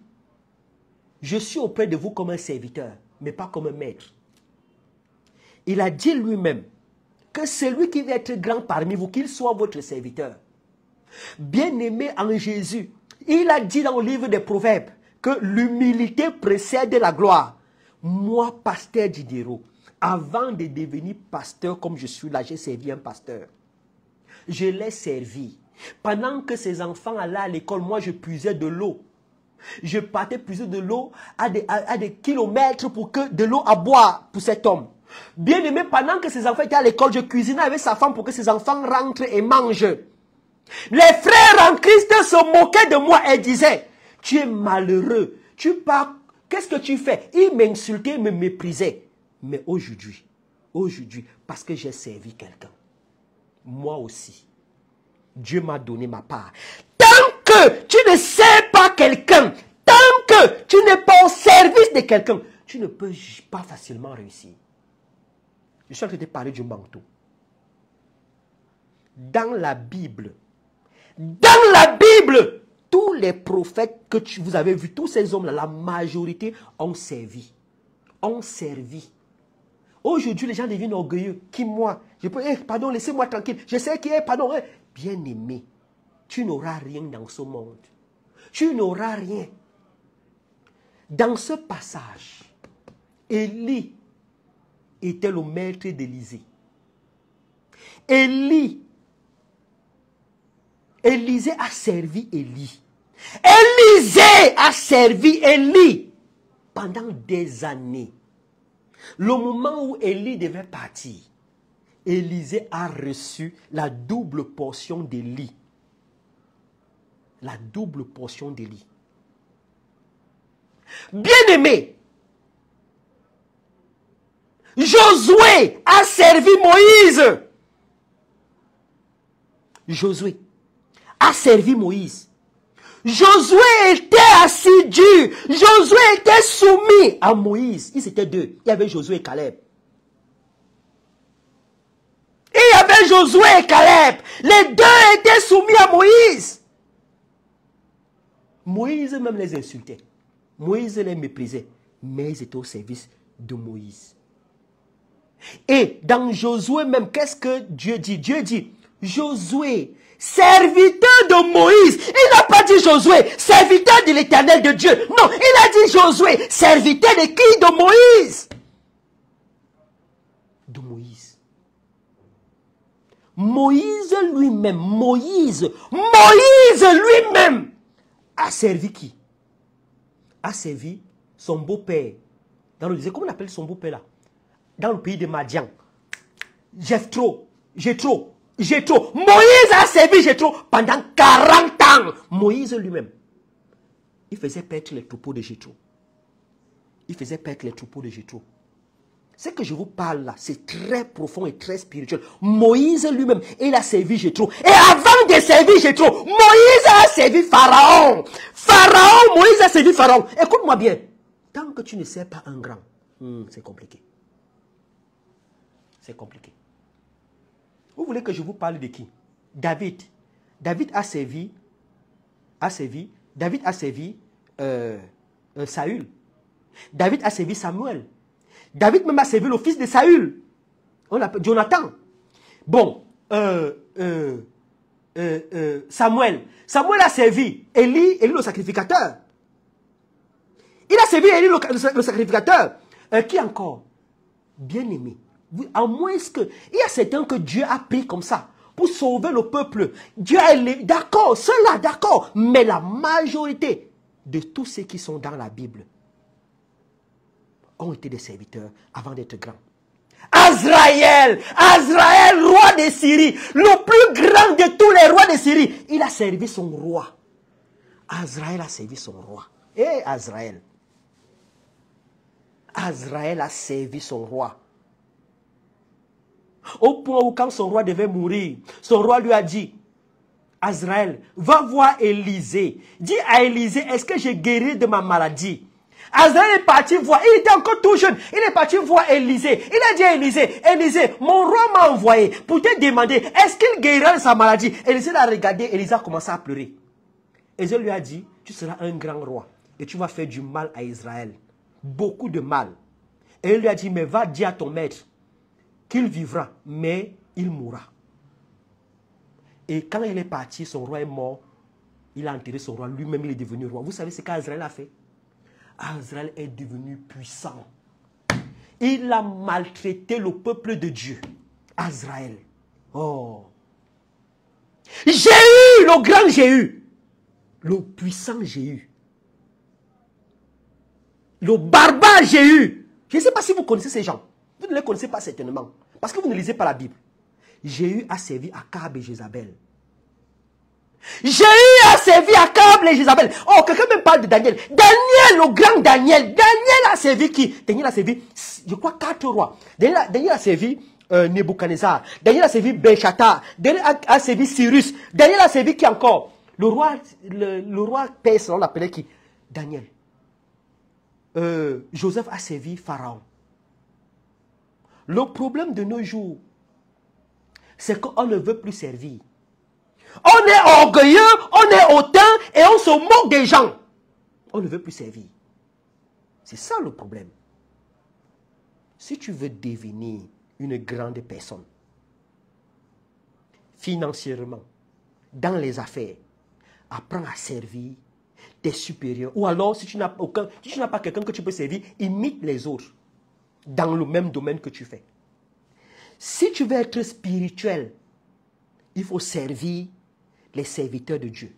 je suis auprès de vous comme un serviteur, mais pas comme un maître. Il a dit lui-même que celui qui veut être grand parmi vous, qu'il soit votre serviteur. Bien-aimé en Jésus, il a dit dans le livre des Proverbes que l'humilité précède la gloire. Moi, pasteur Diderot, avant de devenir pasteur comme je suis là, j'ai servi un pasteur. Je l'ai servi. Pendant que ses enfants allaient à l'école, moi je puisais de l'eau. Je partais puiser de l'eau à des kilomètres pour que de l'eau à boire pour cet homme. Bien aimé, pendant que ses enfants étaient à l'école, je cuisinais avec sa femme pour que ses enfants rentrent et mangent. Les frères en Christ se moquaient de moi et disaient, tu es malheureux, tu pars, qu'est-ce que tu fais? Ils m'insultaient, ils me méprisaient. Mais aujourd'hui, parce que j'ai servi quelqu'un, moi aussi, Dieu m'a donné ma part. Tant que tu ne sais pas quelqu'un, tant que tu n'es pas au service de quelqu'un, tu ne peux pas facilement réussir. Je suis en train de te parler du manteau. Dans la Bible, tous les prophètes que vous avez vus, tous ces hommes-là, la majorité ont servi. Aujourd'hui, les gens deviennent orgueilleux. Qui moi? Je peux, pardon, laissez-moi tranquille. Je sais qui est, pardon. Bien-aimé, tu n'auras rien dans ce monde. Tu n'auras rien. Dans ce passage, Élie était le maître d'Élisée. Élisée a servi Élie. Élisée a servi Élie pendant des années. Le moment où Élie devait partir, Élisée a reçu la double portion d'Élie. La double portion d'Élie. Bien-aimé, Josué a servi Moïse. Josué, a servi Moïse. Josué était assidu. Josué était soumis à Moïse. Ils étaient deux. Il y avait Josué et Caleb. Il y avait Josué et Caleb. Les deux étaient soumis à Moïse. Moïse même les insultait. Moïse les méprisait. Mais ils étaient au service de Moïse. Et dans Josué même, qu'est-ce que Dieu dit? Dieu dit, Josué, serviteur de Moïse. Il n'a pas dit Josué, serviteur de l'Éternel de Dieu. Non, il a dit Josué, serviteur de qui? De Moïse. De Moïse. Moïse lui-même, Moïse lui-même a servi qui? A servi son beau-père. Dans le désert, comment on appelle son beau-père là? Dans le pays de Madian. Jéthro. Moïse a servi Jéthro pendant 40 ans. Moïse lui-même. Il faisait paître les troupeaux de Jéthro. Ce que je vous parle là, c'est très profond et très spirituel. Moïse lui-même, il a servi Jéthro. Et avant de servir Jéthro, Moïse a servi Pharaon. Moïse a servi Pharaon. Écoute-moi bien. Tant que tu ne sers pas un grand, c'est compliqué. C'est compliqué. Vous voulez que je vous parle de qui? David. David a servi Saül. David a servi Samuel. David même a servi le fils de Saül. On l'appelle Jonathan. Bon, Samuel a servi Élie le sacrificateur. Il a servi Élie le sacrificateur. Qui encore? Bien-aimé. À moins que, il y a certains que Dieu a pris comme ça pour sauver le peuple. Dieu est d'accord, ceux-là d'accord, mais la majorité de tous ceux qui sont dans la Bible ont été des serviteurs avant d'être grands. Azraël, roi de Syrie, le plus grand de tous les rois de Syrie, il a servi son roi. Azraël a servi son roi. Et Azraël a servi son roi. Au point où quand son roi devait mourir, son roi lui a dit, Azraël, va voir Élisée. Dis à Élisée, est-ce que j'ai guéri de ma maladie? Azraël est parti voir, il était encore tout jeune, il est parti voir Élisée. Il a dit à Élisée, mon roi m'a envoyé pour te demander, est-ce qu'il guérira de sa maladie? Élisée l'a regardé, Élisée a commencé à pleurer. Élisée lui a dit, tu seras un grand roi et tu vas faire du mal à Israël. Beaucoup de mal. Et il lui a dit, mais va dire à ton maître qu'il vivra, mais il mourra. Et quand il est parti, son roi est mort. Il a enterré son roi. Lui-même, il est devenu roi. Vous savez ce qu'Azraël a fait? Azraël est devenu puissant. Il a maltraité le peuple de Dieu. Azraël. Oh. Jéhu, le grand Jéhu. Le puissant Jéhu. Le barbare Jéhu. Je ne sais pas si vous connaissez ces gens. Vous ne les connaissez pas certainement. Parce que vous ne lisez pas la Bible. Jéhu a servi Akab et Jézabel. Jéhu a servi Akab et Jézabel. Oh, quelqu'un me parle de Daniel. Daniel, le grand Daniel. Daniel a servi qui? Daniel a servi, je crois, 4 rois. Daniel a servi Nebuchadnezzar. Daniel a servi Belshazzar. Daniel a servi Cyrus. Daniel a servi qui encore? Le roi perse, on l'appelait qui? Daniel. Joseph a servi Pharaon. Le problème de nos jours, c'est qu'on ne veut plus servir. On est orgueilleux, on est hautain et on se moque des gens. On ne veut plus servir. C'est ça le problème. Si tu veux devenir une grande personne, financièrement, dans les affaires, apprends à servir tes supérieurs. Ou alors, si tu n'as pas quelqu'un que tu peux servir, imite les autres dans le même domaine que tu fais. Si tu veux être spirituel, il faut servir les serviteurs de Dieu.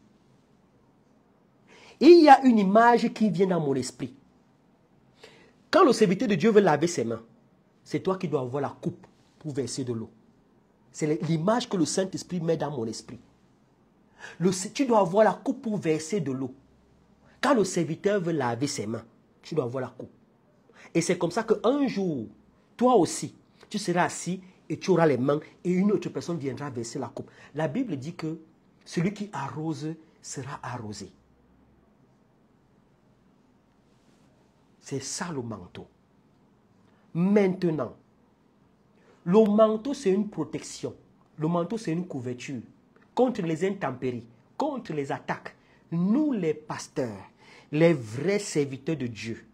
Il y a une image qui vient dans mon esprit. Quand le serviteur de Dieu veut laver ses mains, c'est toi qui dois avoir la coupe pour verser de l'eau. C'est l'image que le Saint-Esprit met dans mon esprit. Tu dois avoir la coupe pour verser de l'eau. Quand le serviteur veut laver ses mains, tu dois avoir la coupe. Et c'est comme ça qu'un jour, toi aussi, tu seras assis et tu auras les mains et une autre personne viendra verser la coupe. La Bible dit que celui qui arrose sera arrosé. C'est ça le manteau. Maintenant, le manteau c'est une protection. Le manteau c'est une couverture contre les intempéries, contre les attaques. Nous les pasteurs, les vrais serviteurs de Dieu,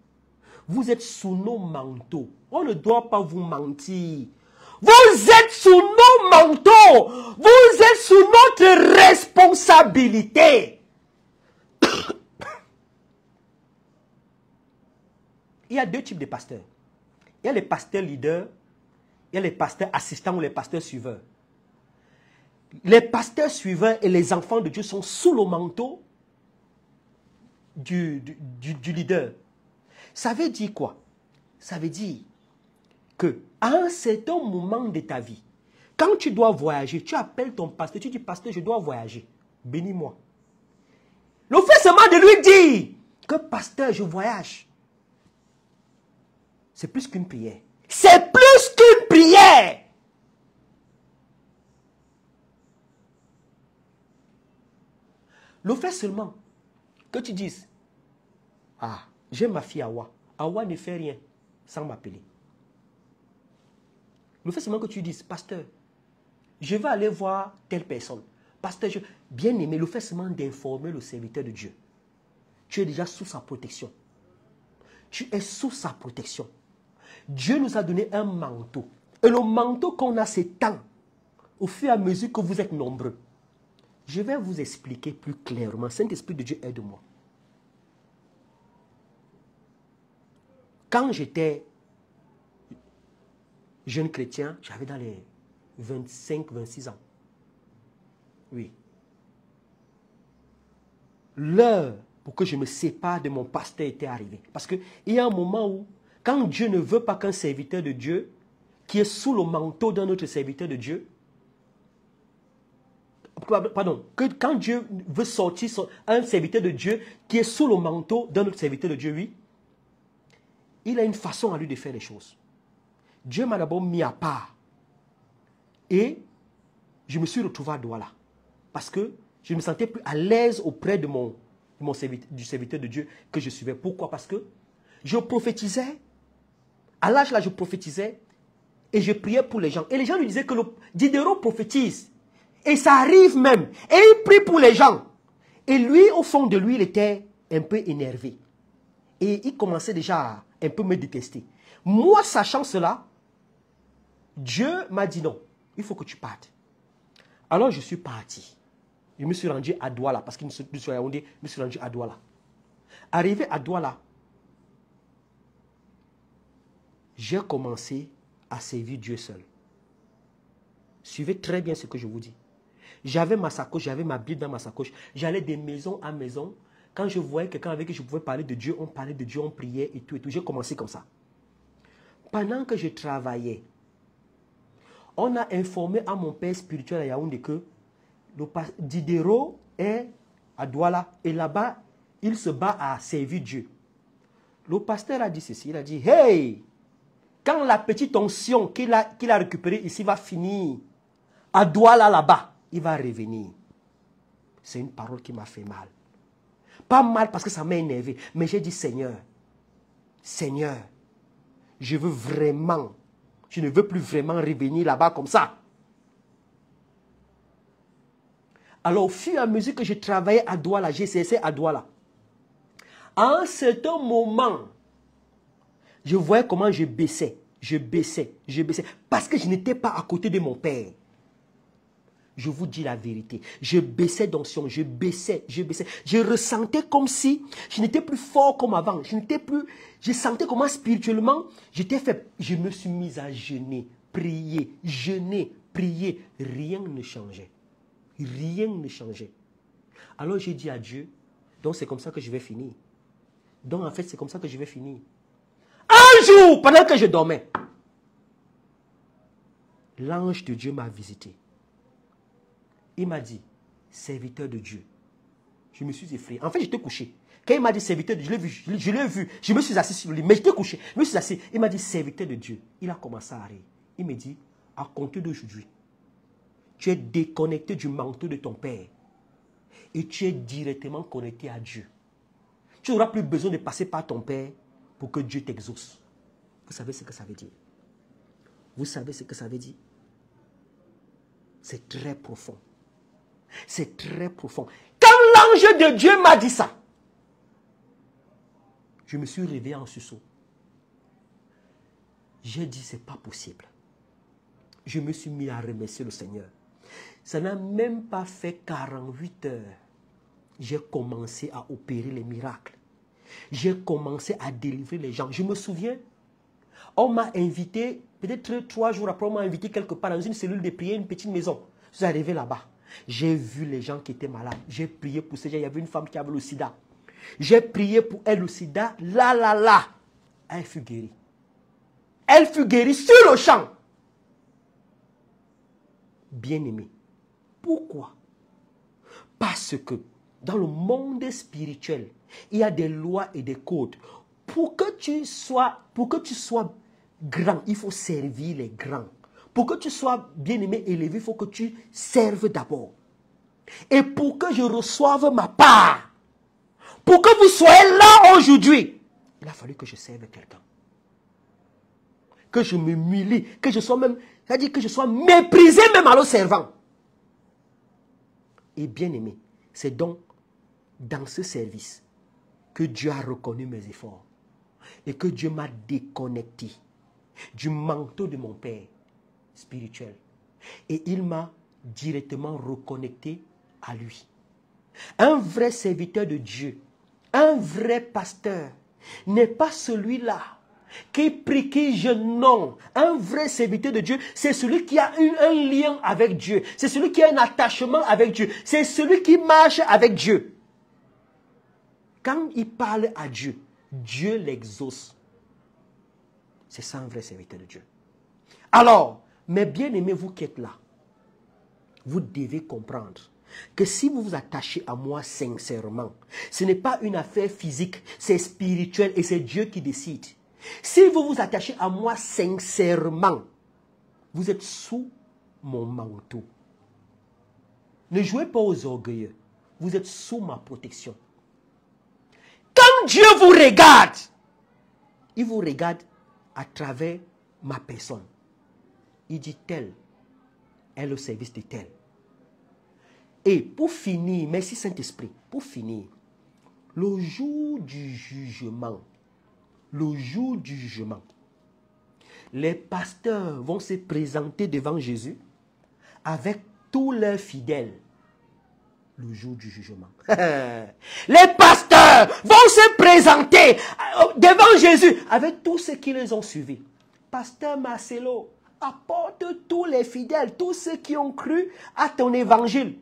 vous êtes sous nos manteaux. On ne doit pas vous mentir. Vous êtes sous nos manteaux. Vous êtes sous notre responsabilité. Il y a deux types de pasteurs. Il y a les pasteurs leaders, il y a les pasteurs assistants ou les pasteurs suiveurs. Les pasteurs suiveurs et les enfants de Dieu sont sous le manteau du leader. Ça veut dire quoi? Ça veut dire que à un certain moment de ta vie, quand tu dois voyager, tu appelles ton pasteur, tu dis, pasteur, je dois voyager. Bénis-moi. Le fait seulement de lui dire que pasteur, je voyage, c'est plus qu'une prière. C'est plus qu'une prière. Le fait seulement que tu dises, ah, j'ai ma fille Awa. Awa ne fait rien sans m'appeler. Le fait seulement que tu dises, pasteur, je vais aller voir telle personne. Pasteur, bien aimé, le fait seulement d'informer le serviteur de Dieu. Tu es déjà sous sa protection. Tu es sous sa protection. Dieu nous a donné un manteau. Et le manteau qu'on a s'étend au fur et à mesure que vous êtes nombreux. Je vais vous expliquer plus clairement. Saint-Esprit de Dieu, aide-moi. Quand j'étais jeune chrétien, j'avais dans les 25-26 ans. Oui. L'heure pour que je me sépare de mon pasteur était arrivée. Parce qu'il y a un moment où, quand Dieu ne veut pas qu'un serviteur de Dieu, qui est sous le manteau d'un autre serviteur de Dieu, pardon, quand Dieu veut sortir un serviteur de Dieu qui est sous le manteau d'un autre serviteur de Dieu, oui, il a une façon à lui de faire les choses. Dieu m'a d'abord mis à part. Et je me suis retrouvé à Douala. Parce que je ne me sentais plus à l'aise auprès de du serviteur de Dieu que je suivais. Pourquoi? Parce que je prophétisais. À l'âge là, je prophétisais. Et je priais pour les gens. Et les gens lui disaient que le Diderot prophétise. Et ça arrive même. Et il prie pour les gens. Et lui, au fond de lui, il était un peu énervé. Et il commençait déjà à un peu me détester. Moi, sachant cela, Dieu m'a dit non, il faut que tu partes. Alors je suis parti. Je me suis rendu à Douala, parce qu'il me suis Yaoundé, je me suis rendu à Douala. Arrivé à Douala, j'ai commencé à servir Dieu seul. Suivez très bien ce que je vous dis. J'avais ma sacoche, j'avais ma Bible dans ma sacoche. J'allais de maison en maison. Quand je voyais quelqu'un avec qui je pouvais parler de Dieu, on parlait de Dieu, on priait et tout et tout. J'ai commencé comme ça. Pendant que je travaillais, on a informé à mon père spirituel à Yaoundé que Diderot est à Douala et là-bas, il se bat à servir Dieu. Le pasteur a dit ceci, il a dit, hey, quand la petite onction qu'il a récupérée ici va finir à Douala là-bas, il va revenir. C'est une parole qui m'a fait mal. Pas mal parce que ça m'a énervé, mais j'ai dit, Seigneur, Seigneur, je ne veux plus vraiment revenir là-bas comme ça. Alors, au fur et à mesure que je travaillais à Douala, j'ai cessé à Douala. À un certain moment, je voyais comment je baissais. Parce que je n'étais pas à côté de mon père. Je vous dis la vérité. Je baissais d'onction, je baissais. Je ressentais comme si je n'étais plus fort comme avant. Je sentais comment spirituellement j'étais faible. Je me suis mis à jeûner, prier. Rien ne changeait. Rien ne changeait. Alors j'ai dit à Dieu, donc c'est comme ça que je vais finir. Donc en fait, c'est comme ça que je vais finir. Un jour, pendant que je dormais, l'ange de Dieu m'a visité. Il m'a dit, serviteur de Dieu. Je me suis effrayé. En fait, j'étais couché. Quand il m'a dit serviteur de Dieu, je l'ai vu. Je me suis assis sur lui, mais j'étais couché. Je me suis assis. Il m'a dit serviteur de Dieu. Il a commencé à rire. Il me dit, à compter d'aujourd'hui, tu es déconnecté du manteau de ton père et tu es directement connecté à Dieu. Tu n'auras plus besoin de passer par ton père pour que Dieu t'exauce. Vous savez ce que ça veut dire? Vous savez ce que ça veut dire? C'est très profond. C'est très profond. Quand l'ange de Dieu m'a dit ça, je me suis réveillé en sursaut. J'ai dit, c'est pas possible. Je me suis mis à remercier le Seigneur. Ça n'a même pas fait 48 heures. J'ai commencé à opérer les miracles. J'ai commencé à délivrer les gens. Je me souviens, on m'a invité, peut-être 3 jours après, on m'a invité quelque part dans une cellule de prière, une petite maison. Je suis arrivé là-bas. J'ai vu les gens qui étaient malades. J'ai prié pour ces gens. Il y avait une femme qui avait le sida. J'ai prié pour elle le sida. Là. Elle fut guérie. Elle fut guérie sur le champ. Bien-aimé. Pourquoi? Parce que dans le monde spirituel, il y a des lois et des codes. Pour que tu sois grand, il faut servir les grands. Pour que tu sois bien-aimé, élevé, il faut que tu serves d'abord. Et pour que je reçoive ma part, pour que vous soyez là aujourd'hui, il a fallu que je serve quelqu'un. Que je me m'humilie, que je sois même, c'est-à-dire que je sois méprisé même en le servant. Et bien-aimé, c'est donc dans ce service que Dieu a reconnu mes efforts et que Dieu m'a déconnecté du manteau de mon Père spirituel. Et il m'a directement reconnecté à lui. Un vrai serviteur de Dieu, un vrai pasteur, n'est pas celui-là qui prie, qui jeûne. Non, un vrai serviteur de Dieu, c'est celui qui a eu un lien avec Dieu. C'est celui qui a un attachement avec Dieu. C'est celui qui marche avec Dieu. Quand il parle à Dieu, Dieu l'exauce. C'est ça un vrai serviteur de Dieu. Alors, mes bien-aimés, vous qui êtes là, vous devez comprendre que si vous vous attachez à moi sincèrement, ce n'est pas une affaire physique, c'est spirituel et c'est Dieu qui décide. Si vous vous attachez à moi sincèrement, vous êtes sous mon manteau. Ne jouez pas aux orgueilleux. Vous êtes sous ma protection. Quand Dieu vous regarde, il vous regarde à travers ma personne. Il dit tel est le service de tel. Et pour finir, merci Saint-Esprit, pour finir, le jour du jugement, les pasteurs vont se présenter devant Jésus avec tous leurs fidèles. Le jour du jugement. Les pasteurs vont se présenter devant Jésus avec tous ceux qui les ont suivis. Pasteur Marcelo, apporte tous les fidèles, tous ceux qui ont cru à ton évangile.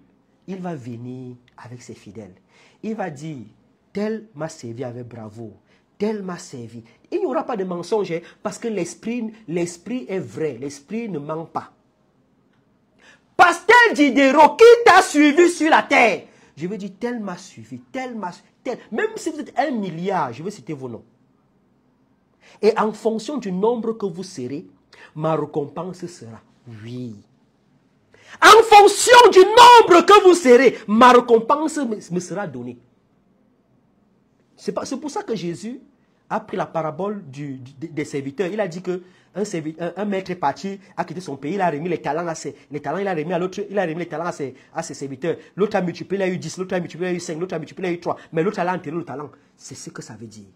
Il va venir avec ses fidèles. Il va dire, tel m'a servi avec bravoure, tel m'a servi. Il n'y aura pas de mensonge parce que l'esprit est vrai, l'esprit ne ment pas. Pasteur Diderot, qui t'a suivi sur la terre? Je vais dire, tel m'a suivi, tel. Même si vous êtes 1 milliard, je vais citer vos noms. Et en fonction du nombre que vous serez, ma récompense sera oui. En fonction du nombre que vous serez, ma récompense me sera donnée. C'est pour ça que Jésus a pris la parabole des serviteurs. Il a dit que un maître est parti, a quitté son pays, il a remis les talents il a remis à l'autre, il a remis les talents à ses serviteurs. L'autre a multiplié, il a eu 10, l'autre a multiplié, il a eu 5, l'autre a multiplié, il a eu 3. Mais l'autre a enterré le talent. C'est ce que ça veut dire.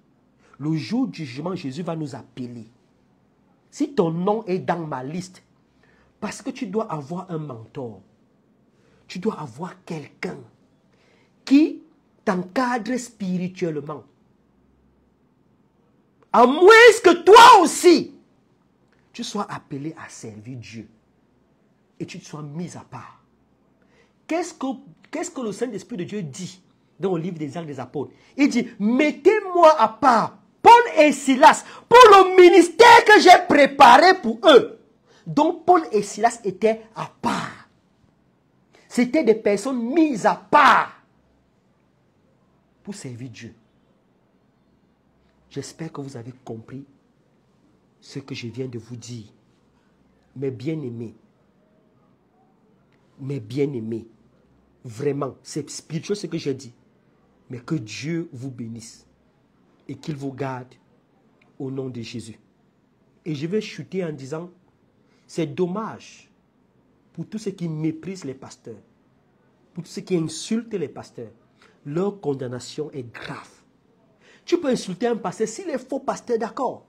Le jour du jugement, Jésus va nous appeler. Si ton nom est dans ma liste, parce que tu dois avoir un mentor, tu dois avoir quelqu'un qui t'encadre spirituellement. À moins que toi aussi, tu sois appelé à servir Dieu et tu te sois mis à part. Qu'est-ce que le Saint-Esprit de Dieu dit dans le livre des Actes des Apôtres? Il dit, mettez-moi à part, Paul et Silas, pour le ministère que j'ai préparé pour eux. Donc Paul et Silas étaient à part. C'était des personnes mises à part pour servir Dieu. J'espère que vous avez compris ce que je viens de vous dire. Mes bien-aimés, vraiment, c'est spirituel ce que j'ai dit. Mais que Dieu vous bénisse et qu'il vous garde au nom de Jésus. Et je vais chuter en disant, c'est dommage pour tous ceux qui méprisent les pasteurs, pour tous ceux qui insultent les pasteurs. Leur condamnation est grave. Tu peux insulter un pasteur s'il est faux pasteur, d'accord.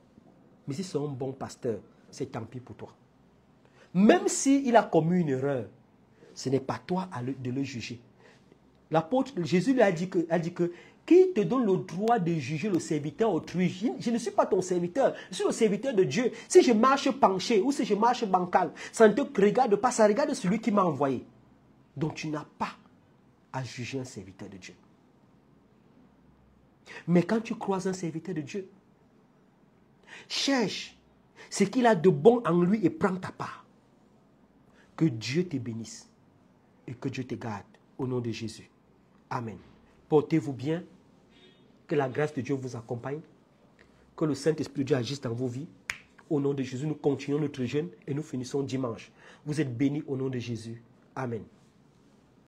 Mais si c'est un bon pasteur, c'est tant pis pour toi. Même s'il a commis une erreur, ce n'est pas toi de le juger. L'apôtre Jésus lui a dit que qui te donne le droit de juger le serviteur autrui? Je ne suis pas ton serviteur, je suis le serviteur de Dieu. Si je marche penché ou si je marche bancal, ça ne te regarde pas, ça regarde celui qui m'a envoyé. Donc tu n'as pas à juger un serviteur de Dieu. Mais quand tu croises un serviteur de Dieu, cherche ce qu'il a de bon en lui et prends ta part. Que Dieu te bénisse et que Dieu te garde au nom de Jésus. Amen. Portez-vous bien. Que la grâce de Dieu vous accompagne. Que le Saint-Esprit de Dieu agisse dans vos vies. Au nom de Jésus, nous continuons notre jeûne et nous finissons dimanche. Vous êtes bénis au nom de Jésus. Amen.